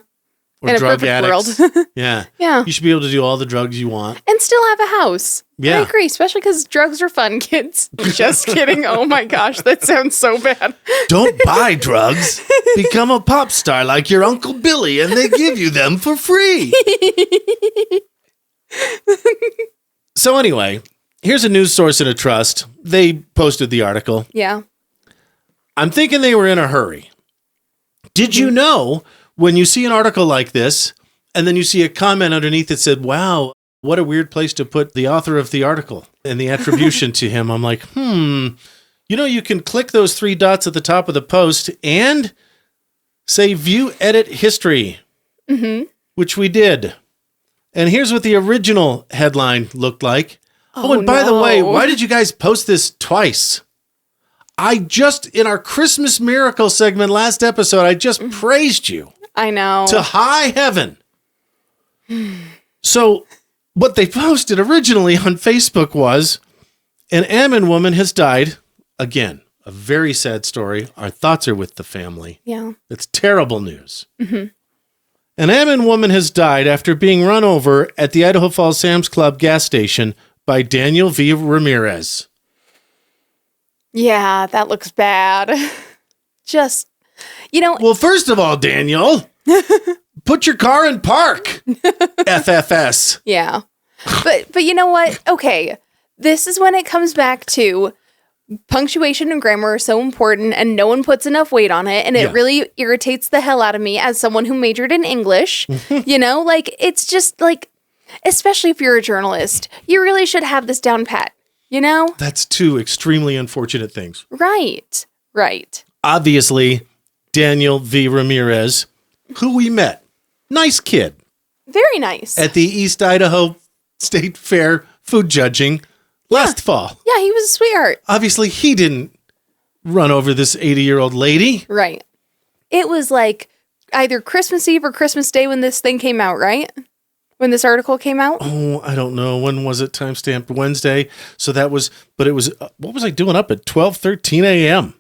Or in drug a perfect addicts. world. Yeah. Yeah. You should be able to do all the drugs you want. And still have a house. Yeah. I agree, especially because drugs are fun, kids. Just kidding. Oh my gosh, that sounds so bad. Don't buy drugs. Become a pop star like your Uncle Billy and they give you them for free. So anyway, here's a news source in a trust. They posted the article. Yeah. I'm thinking they were in a hurry. Did you know when you see an article like this and then you see a comment underneath that said, wow, what a weird place to put the author of the article and the attribution to him. I'm like, you can click those three dots at the top of the post and say view edit history, which we did. And here's what the original headline looked like. Oh, and by the way, why did you guys post this twice? In our Christmas Miracle segment last episode, I just praised you. I know. To high heaven. So what they posted originally on Facebook was an Ammon woman has died. Again, a very sad story. Our thoughts are with the family. Yeah. It's terrible news. An Ammon woman has died after being run over at the Idaho Falls Sam's Club gas station by Daniel V. Ramirez. Yeah, that looks bad. Just, Well, first of all, Daniel, put your car in park. FFS. Yeah. But you know what? Okay. This is when it comes back to punctuation and grammar are so important and no one puts enough weight on it. And it really irritates the hell out of me as someone who majored in English. It's just like, especially if you're a journalist, you really should have this down pat, That's two extremely unfortunate things. Right. Obviously, Daniel V. Ramirez, who we met. Nice kid. Very nice. at the East Idaho State Fair food judging last fall. Yeah, he was a sweetheart. Obviously, he didn't run over this 80-year-old lady. Right. It was like either Christmas Eve or Christmas Day when this thing came out, right? When this article came out? Oh, I don't know. When was it? Timestamped Wednesday. So that was, but it was, what was I doing up at 12:13 a.m.?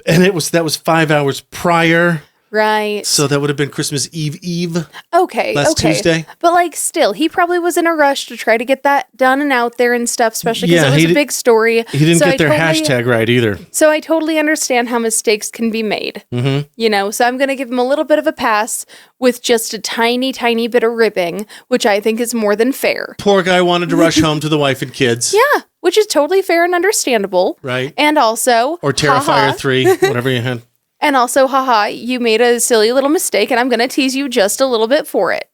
And that was 5 hours prior. Right. So that would have been Christmas Eve. Okay. Last Tuesday. But like still, he probably was in a rush to try to get that done and out there and stuff, especially because Yeah, it was he a big story. He didn't get their hashtag right either. So I totally understand how mistakes can be made. Mm-hmm. You know, so I'm going to give him a little bit of a pass with just a tiny, tiny bit of ribbing, which I think is more than fair. Poor guy wanted to rush home to the wife and kids. Yeah, which is totally fair and understandable. Right. And also, Or Terrifier 3, whatever you had. And also, haha, you made a silly little mistake, and I'm going to tease you just a little bit for it.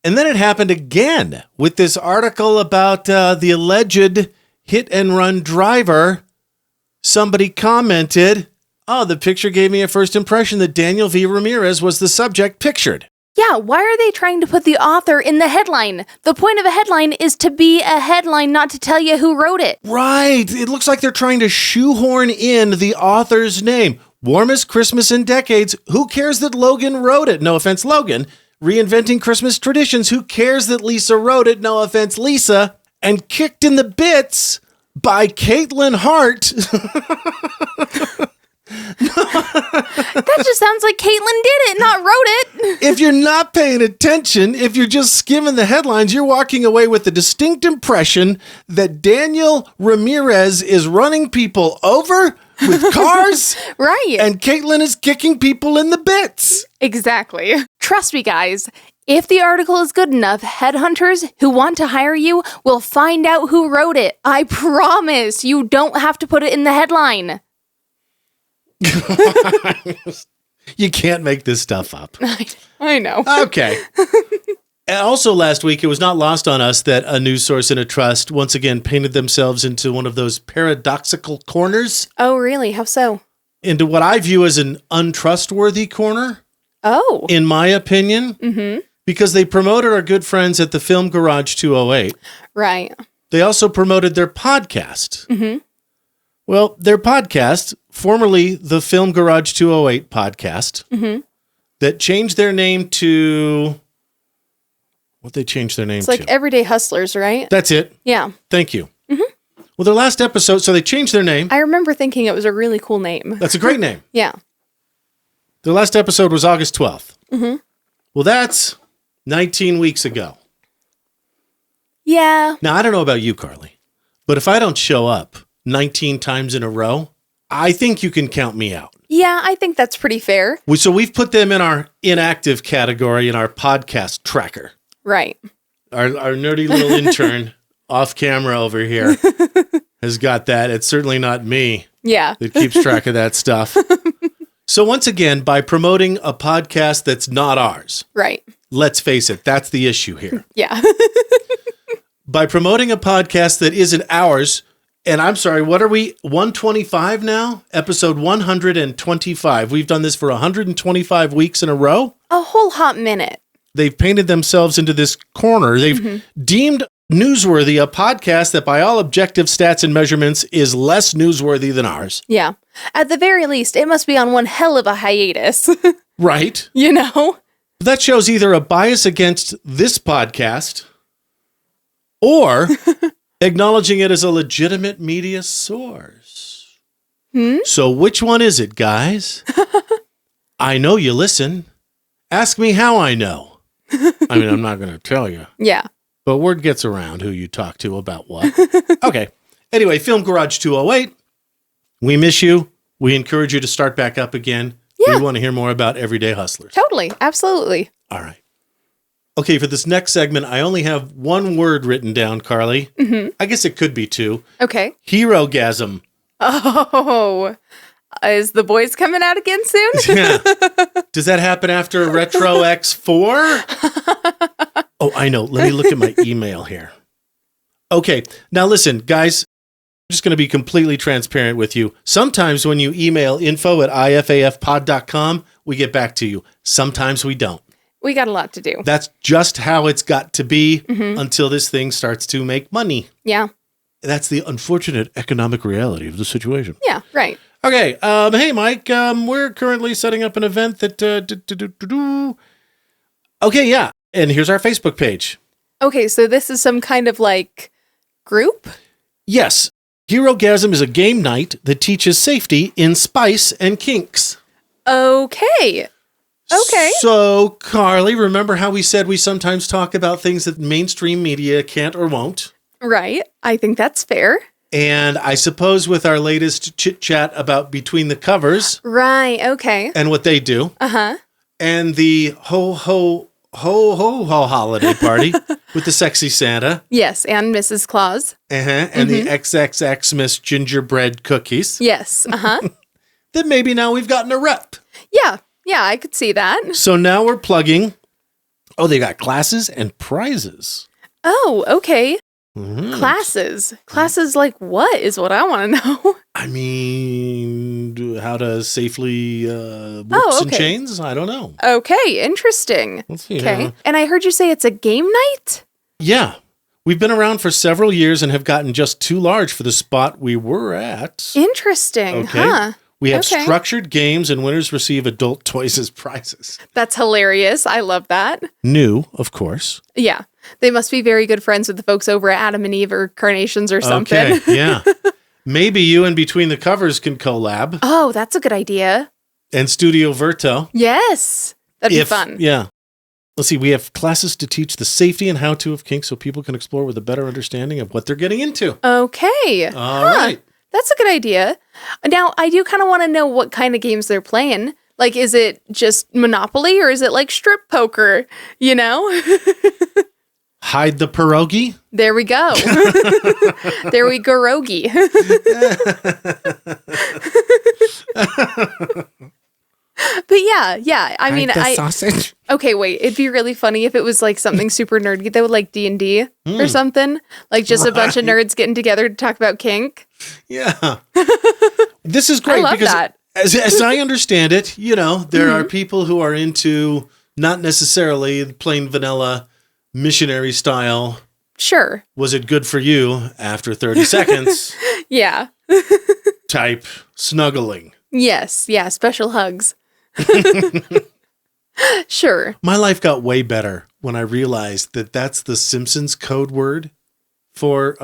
And then it happened again with this article about the alleged hit-and-run driver. Somebody commented, oh, the picture gave me a first impression that Daniel V. Ramirez was the subject pictured. Yeah, why are they trying to put the author in the headline? The point of a headline is to be a headline, not to tell you who wrote it. Right. It looks like they're trying to shoehorn in the author's name. Warmest Christmas in decades. Who cares that Logan wrote it? No offense, Logan. Reinventing Christmas traditions. Who cares that Lisa wrote it? No offense, Lisa. And kicked in the bits by Caitlin Hart. That just sounds like Caitlin did it, not wrote it. If you're not paying attention, if you're just skimming the headlines, you're walking away with the distinct impression that Daniel Ramirez is running people over with cars. Right. And Caitlin is kicking people in the bits. Exactly. Trust me, guys. If the article is good enough, headhunters who want to hire you will find out who wrote it. I promise. You don't have to put it in the headline. You can't make this stuff up. I know. Okay. And also last week, it was not lost on us that a news source and a trust once again painted themselves into one of those paradoxical corners. Oh, really? How so? Into what I view as an untrustworthy corner. Oh. In my opinion. Mm-hmm. Because they promoted our good friends at the Film Garage 208. Right. They also promoted their podcast. Mm-hmm. Well, their podcast, formerly the Film Garage 208 podcast, that changed their name to... What they changed their name It's to? like Everyday Hustlers, right? That's it. Yeah. Thank you. Mm-hmm. Well, their last episode, so they changed their name. I remember thinking it was a really cool name. That's a great name. Yeah. Their last episode was August 12th. Mm-hmm. Well, that's 19 weeks ago. Yeah. Now, I don't know about you, Karley, but if I don't show up 19 times in a row, I think you can count me out. Yeah, I think that's pretty fair. So we've put them in our inactive category in our podcast tracker. Right. Our nerdy little intern off camera over here has got that. It's certainly not me Yeah. that keeps track of that stuff. So once again, by promoting a podcast that's not ours, Right. let's face it, that's the issue here. Yeah. By promoting a podcast that isn't ours, and I'm sorry, what are we, 125 now? Episode 125. We've done this for 125 weeks in a row. A whole hot minute. They've painted themselves into this corner. They've deemed newsworthy a podcast that by all objective stats and measurements is less newsworthy than ours. Yeah. At the very least, it must be on one hell of a hiatus. Right. You know? That shows either a bias against this podcast or acknowledging it as a legitimate media source. So which one is it, guys? I know you listen. Ask me how I know. I mean, I'm not going to tell you. Yeah. But word gets around who you talk to about what. Okay. Anyway, Film Garage 208. We miss you. We encourage you to start back up again. Yeah. We want to hear more about Everyday Hustlers. Totally. Absolutely. All right. Okay, for this next segment, I only have one word written down, Karley. Mm-hmm. I guess it could be two. Okay. HeroGasm. Oh, is the boys coming out again soon? Yeah. Does that happen after Retro X4? Oh, I know. Let me look at my email here. Okay. Now listen, guys, I'm just going to be completely transparent with you. Sometimes when you email info@ifafpod.com, we get back to you. Sometimes we don't. We got a lot to do. That's just how it's got to be until this thing starts to make money. Yeah. That's the unfortunate economic reality of the situation. Yeah, right. Okay. Hey, Mike, we're currently setting up an event that... Okay, yeah. And here's our Facebook page. Okay, so this is some kind of like group? Yes. HeroGasm is a game night that teaches safety in spice and kinks. Okay. So, Karley, remember how we said we sometimes talk about things that mainstream media can't or won't? Right. I think that's fair. And I suppose with our latest chit-chat about Between the Covers... Right, okay. And what they do. Uh-huh. And the ho holiday party with the sexy Santa. Yes, and Mrs. Claus. And the XXX Miss Gingerbread cookies. Yes, uh-huh. Then maybe now we've gotten a rep. Yeah, I could see that. So now we're plugging. Oh, they got classes and prizes. Oh, okay. Classes. Classes like what is what I want to know. I mean, how to safely whips and chains? I don't know. Okay, interesting. Let's see. Okay. And I heard you say it's a game night? Yeah. We've been around for several years and have gotten just too large for the spot we were at. Interesting, huh? We have structured games and winners receive adult toys as prizes. That's hilarious. I love that. New, of course. Yeah. They must be very good friends with the folks over at Adam and Eve or Carnations or something. Okay, yeah. Maybe you and Between the Covers can collab. Oh, that's a good idea. And Studio Verto. Yes. That'd be fun. Yeah. Let's see. We have classes to teach the safety and how-to of kinks so people can explore with a better understanding of what they're getting into. Okay. All right. That's a good idea. Now, I do kind of want to know what kind of games they're playing. Like, is it just Monopoly or is it like strip poker? You know? Hide the pierogi? There we go. There we go, Rogi. But yeah. I mean, sausage. Okay, wait. It'd be really funny if it was like something super nerdy that would like D&D or something. Like just a bunch of nerds getting together to talk about kink. Yeah. This is great I love because that. As I understand it, you know, there are people who are into not necessarily plain vanilla missionary style. Sure. Was it good for you after 30 seconds? Yeah. Type snuggling. Yes. Yeah. Special hugs. Sure. My life got way better when I realized that that's the Simpsons code word for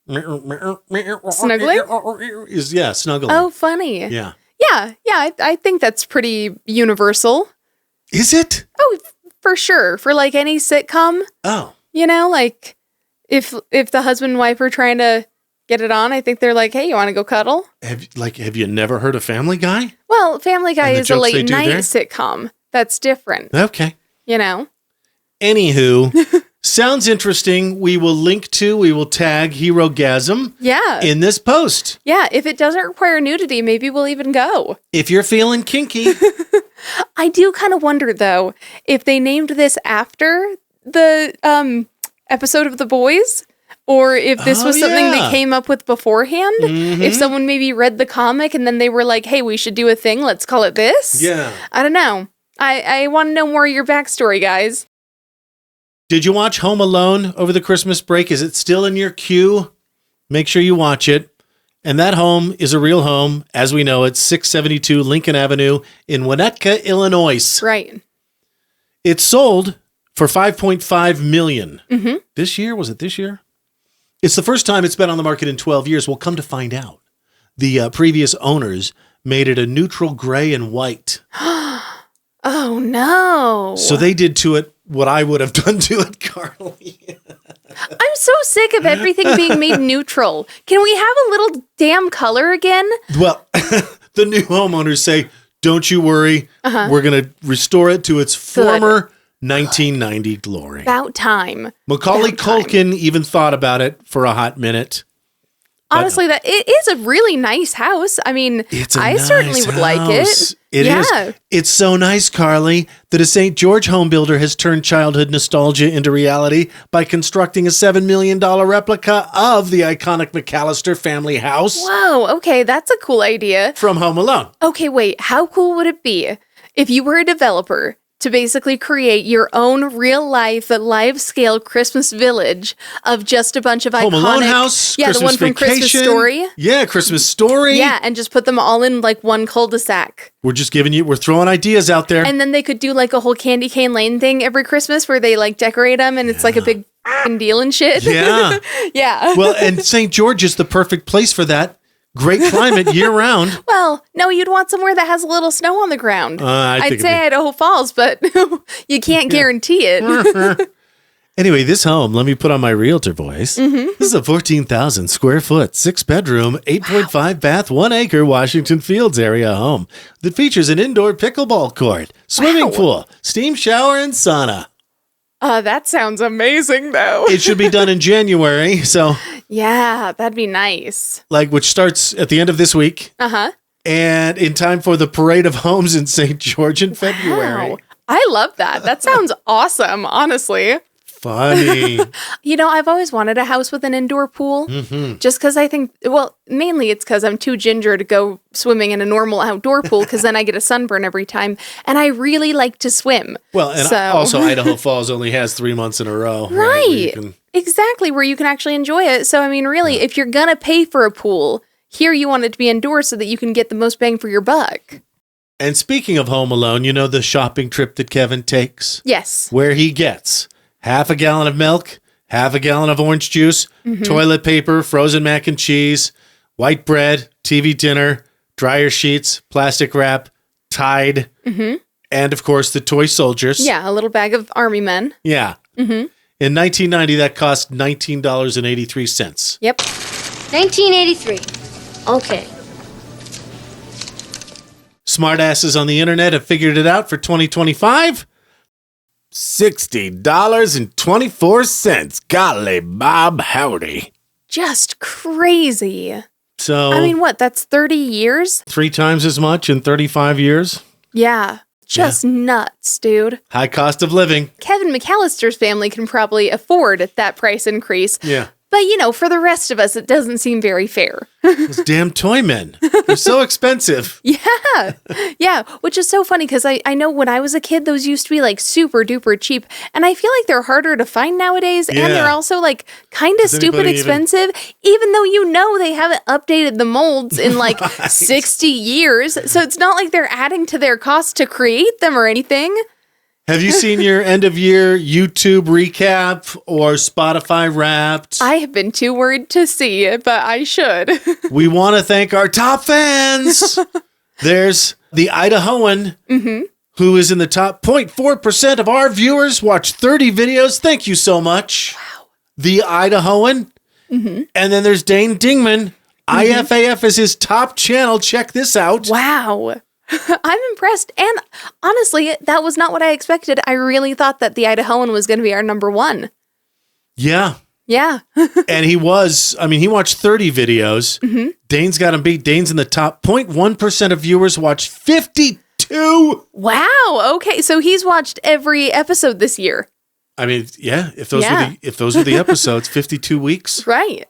snuggling? Snuggling. Oh, funny. Yeah. Yeah. I think that's pretty universal. Is it? Oh, for sure. For like any sitcom. Oh. You know, like if the husband and wife are trying to get it on, I think they're like, hey, you want to go cuddle? Have you never heard of Family Guy? Well, Family Guy is a jokes they late do night there? sitcom. That's different. Okay. You know? Anywho, sounds interesting. We will tag HeroGasm Yeah. in this post. Yeah. If it doesn't require nudity, maybe we'll even go. If you're feeling kinky. I do kind of wonder, though, if they named this after the episode of The Boys, or if this was something they came up with beforehand. If someone maybe read the comic and then they were like, hey, we should do a thing. Let's call it this. Yeah. I don't know. I want to know more of your backstory, guys. Did you watch Home Alone over the Christmas break? Is it still in your queue? Make sure you watch it. And that home is a real home, as we know it, 672 Lincoln Avenue in Winnetka, Illinois. Right. It sold for $5.5 million. This year? Was it this year? It's the first time it's been on the market in 12 years. We'll come to find out. The previous owners made it a neutral gray and white. Oh, no. So they did to it what I would have done to it, Karley. I'm so sick of everything being made neutral. Can we have a little damn color again? Well, the new homeowners say, don't you worry. We're going to restore it to its former 1990 glory. About time. Macaulay Culkin even thought about it for a hot minute. Honestly, that it is a really nice house. I mean, I certainly would like it. It is. It's so nice, Karley, that a St. George home builder has turned childhood nostalgia into reality by constructing a $7 million replica of the iconic McAllister family house. Whoa, okay, that's a cool idea. From Home Alone. Okay, wait, how cool would it be if you were a developer to basically create your own real life, live scale Christmas village of just a bunch of Home iconic. Alone house, Yeah, Christmas the one from Vacation. Christmas Story. Yeah, Christmas Story. Yeah, and just put them all in like one cul-de-sac. We're throwing ideas out there. And then they could do like a whole Candy Cane Lane thing every Christmas where they like decorate them and it's like a big f***ing deal and shit. Yeah. Yeah. Well, and St. George is the perfect place for that. Great climate year round. Well, no, you'd want somewhere that has a little snow on the ground. I'd say Idaho Falls, but you can't guarantee it. Anyway, this home, let me put on my realtor voice. This is a 14,000 square foot, 6-bedroom, 8.5 bath, 1 acre Washington Fields area home that features an indoor pickleball court, swimming pool, steam shower, and sauna. That sounds amazing, though. It should be done in January, so Yeah, that'd be nice. which starts at the end of this week. Uh-huh. And in time for the Parade of Homes in St. George in February. Wow. I love that. That sounds awesome, honestly. Funny. You know, I've always wanted a house with an indoor pool. Just because I think, well, mainly it's because I'm too ginger to go swimming in a normal outdoor pool because then I get a sunburn every time. And I really like to swim. Well, and also Idaho Falls only has 3 months in a row. Where you Right. can- Exactly, where you can actually enjoy it. So, I mean, really, if you're going to pay for a pool, here you want it to be indoors so that you can get the most bang for your buck. And speaking of Home Alone, you know the shopping trip that Kevin takes? Yes. Where he gets half a gallon of milk, half a gallon of orange juice, toilet paper, frozen mac and cheese, white bread, TV dinner, dryer sheets, plastic wrap, Tide, and of course the toy soldiers. Yeah, a little bag of army men. Yeah. In 1990, that cost $19.83. Yep. 1983. Okay. Smartasses on the internet have figured it out for 2025. $60.24. Golly, Bob, howdy. Just crazy. So, I mean, what? That's 30 years? 3 times as much in 35 years. Yeah. Just nuts, dude. High cost of living. Kevin McAllister's family can probably afford that price increase. Yeah. But, you know, for the rest of us, it doesn't seem very fair. Those damn toy men. They're so expensive. Yeah. Yeah. Which is so funny because I know when I was a kid, those used to be like super duper cheap. And I feel like they're harder to find nowadays. Yeah. And they're also like kind of Does stupid anybody expensive, even though you know they haven't updated the molds in like 60 years. So it's not like they're adding to their cost to create them or anything. Have you seen your end of year YouTube recap or Spotify Wrapped? I have been too worried to see it, but I should. We want to thank our top fans. There's the Idahoan, who is in the top 0.4% of our viewers, watch 30 videos. Thank you so much. Wow. The Idahoan. And then there's Dane Dingman. IFAF is his top channel. Check this out. Wow. I'm impressed. And honestly, that was not what I expected. I really thought that the Idahoan was going to be our number one. Yeah. Yeah. And he watched 30 videos. Dane's got him beat. Dane's in the top 0.1% of viewers watched 52. Wow. Okay. So he's watched every episode this year. I mean, yeah, if those were the episodes, 52 weeks. Right.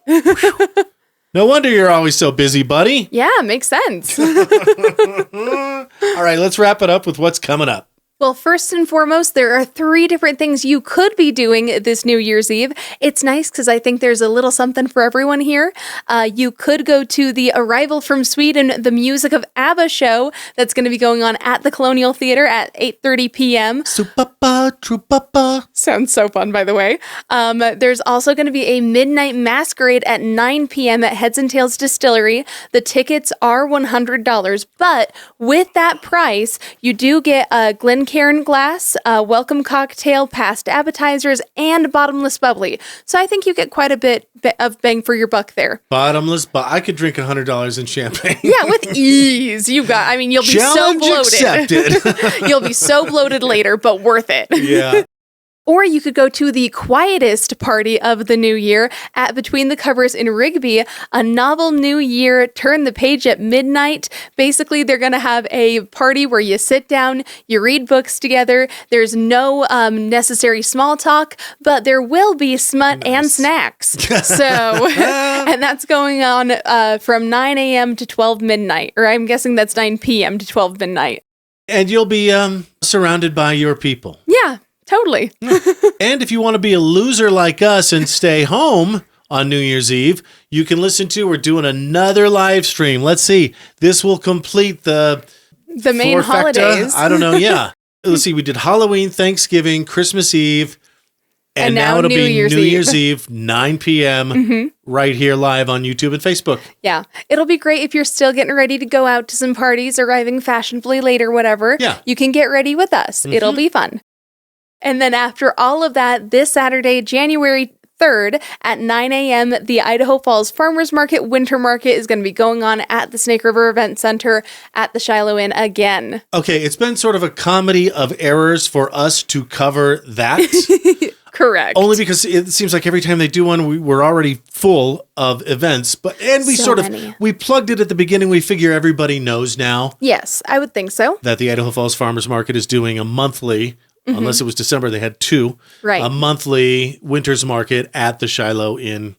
No wonder you're always so busy, buddy. Yeah, makes sense. All right, let's wrap it up with what's coming up. Well, first and foremost, there are 3 different things you could be doing this New Year's Eve. It's nice because I think there's a little something for everyone here. You could go to the Arrival from Sweden, the Music of ABBA show that's going to be going on at the Colonial Theater at 8:30 p.m. Su-pa-pa, tru-pa-pa. Sounds so fun, by the way. There's also going to be a midnight masquerade at 9 p.m. at Heads and Tails Distillery. The tickets are $100, but with that price, you do get a Glencairn glass, welcome cocktail, past appetizers, and bottomless bubbly. So I think you get quite a bit of bang for your buck there. Bottomless, but I could drink $100 in champagne. Yeah, with ease. You'll be Challenge so bloated. accepted. You'll be so bloated later, but worth it. Yeah. Or you could go to the quietest party of the new year at Between the Covers in Rigby, a novel new year, turn the page at midnight. Basically, they're going to have a party where you sit down, you read books together. There's no necessary small talk, but there will be smut and snacks. So, and that's going on from 9 a.m. to 12 midnight, or I'm guessing that's 9 p.m. to 12 midnight. And you'll be surrounded by your people. Yeah, totally. And if you want to be a loser like us and stay home on New Year's Eve, you can listen to, we're doing another live stream. Let's see. This will complete the main holidays. I don't know. Yeah. Let's see. We did Halloween, Thanksgiving, Christmas Eve. And now it'll be New Year's Eve, 9 p.m. Right here live on YouTube and Facebook. Yeah. It'll be great if you're still getting ready to go out to some parties, arriving fashionably late or whatever. Yeah. You can get ready with us. It'll be fun. And then after all of that, this Saturday, January 3rd at 9 a.m., the Idaho Falls Farmers Market Winter Market is going to be going on at the Snake River Event Center at the Shiloh Inn again. Okay, it's been sort of a comedy of errors for us to cover that. Correct. Only because it seems like every time they do one, we're already full of events. And we we plugged it at the beginning. We figure everybody knows now. Yes, I would think so. That the Idaho Falls Farmers Market is doing a monthly, unless it was December, they had two. Right. A monthly winter's market at the Shiloh Inn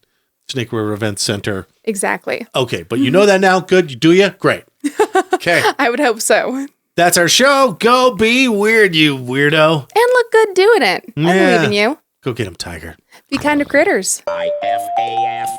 Snake River Event Center. Exactly. Okay, but you know that now? Good. Do you? Great. Okay. I would hope so. That's our show. Go be weird, you weirdo. And look good doing it. I believe in you. Go get him, Tiger. Be kind to critters. IFAF.